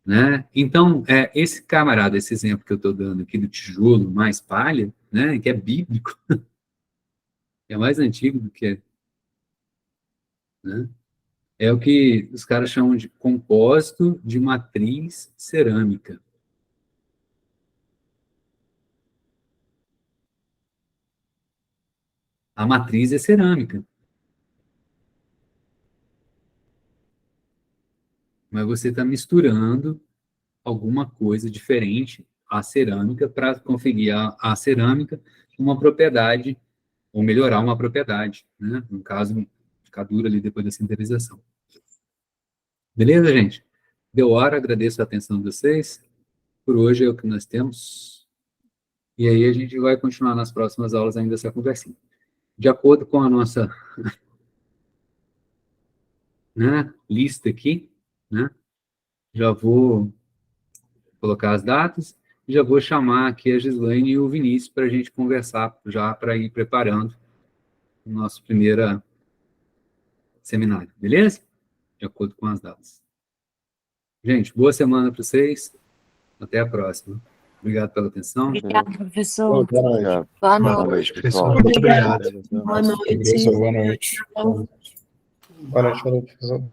Né? Então, esse camarada, esse exemplo que eu estou dando aqui do tijolo mais palha, né? Que é bíblico, é mais antigo do que né? É o que os caras chamam de compósito de matriz cerâmica. A matriz é cerâmica. Mas você está misturando alguma coisa diferente à cerâmica para conferir a cerâmica uma propriedade, ou melhorar uma propriedade, né? No caso, ficar dura ali depois da sinterização. Beleza, gente? Deu hora, agradeço a atenção de vocês. Por hoje é o que nós temos. E aí a gente vai continuar nas próximas aulas ainda essa conversinha. De acordo com a nossa né, lista aqui, né? Já vou colocar as datas e já vou chamar aqui a Gislaine e o Vinícius para a gente conversar, já para ir preparando o nosso primeiro seminário, beleza? De acordo com as datas. Gente, boa semana para vocês. Até a próxima. Obrigado pela atenção. Obrigada, professor. Boa noite. Boa Boa noite. noite, pessoal. Muito obrigado. Boa noite. Professor, boa noite. Boa noite, professor.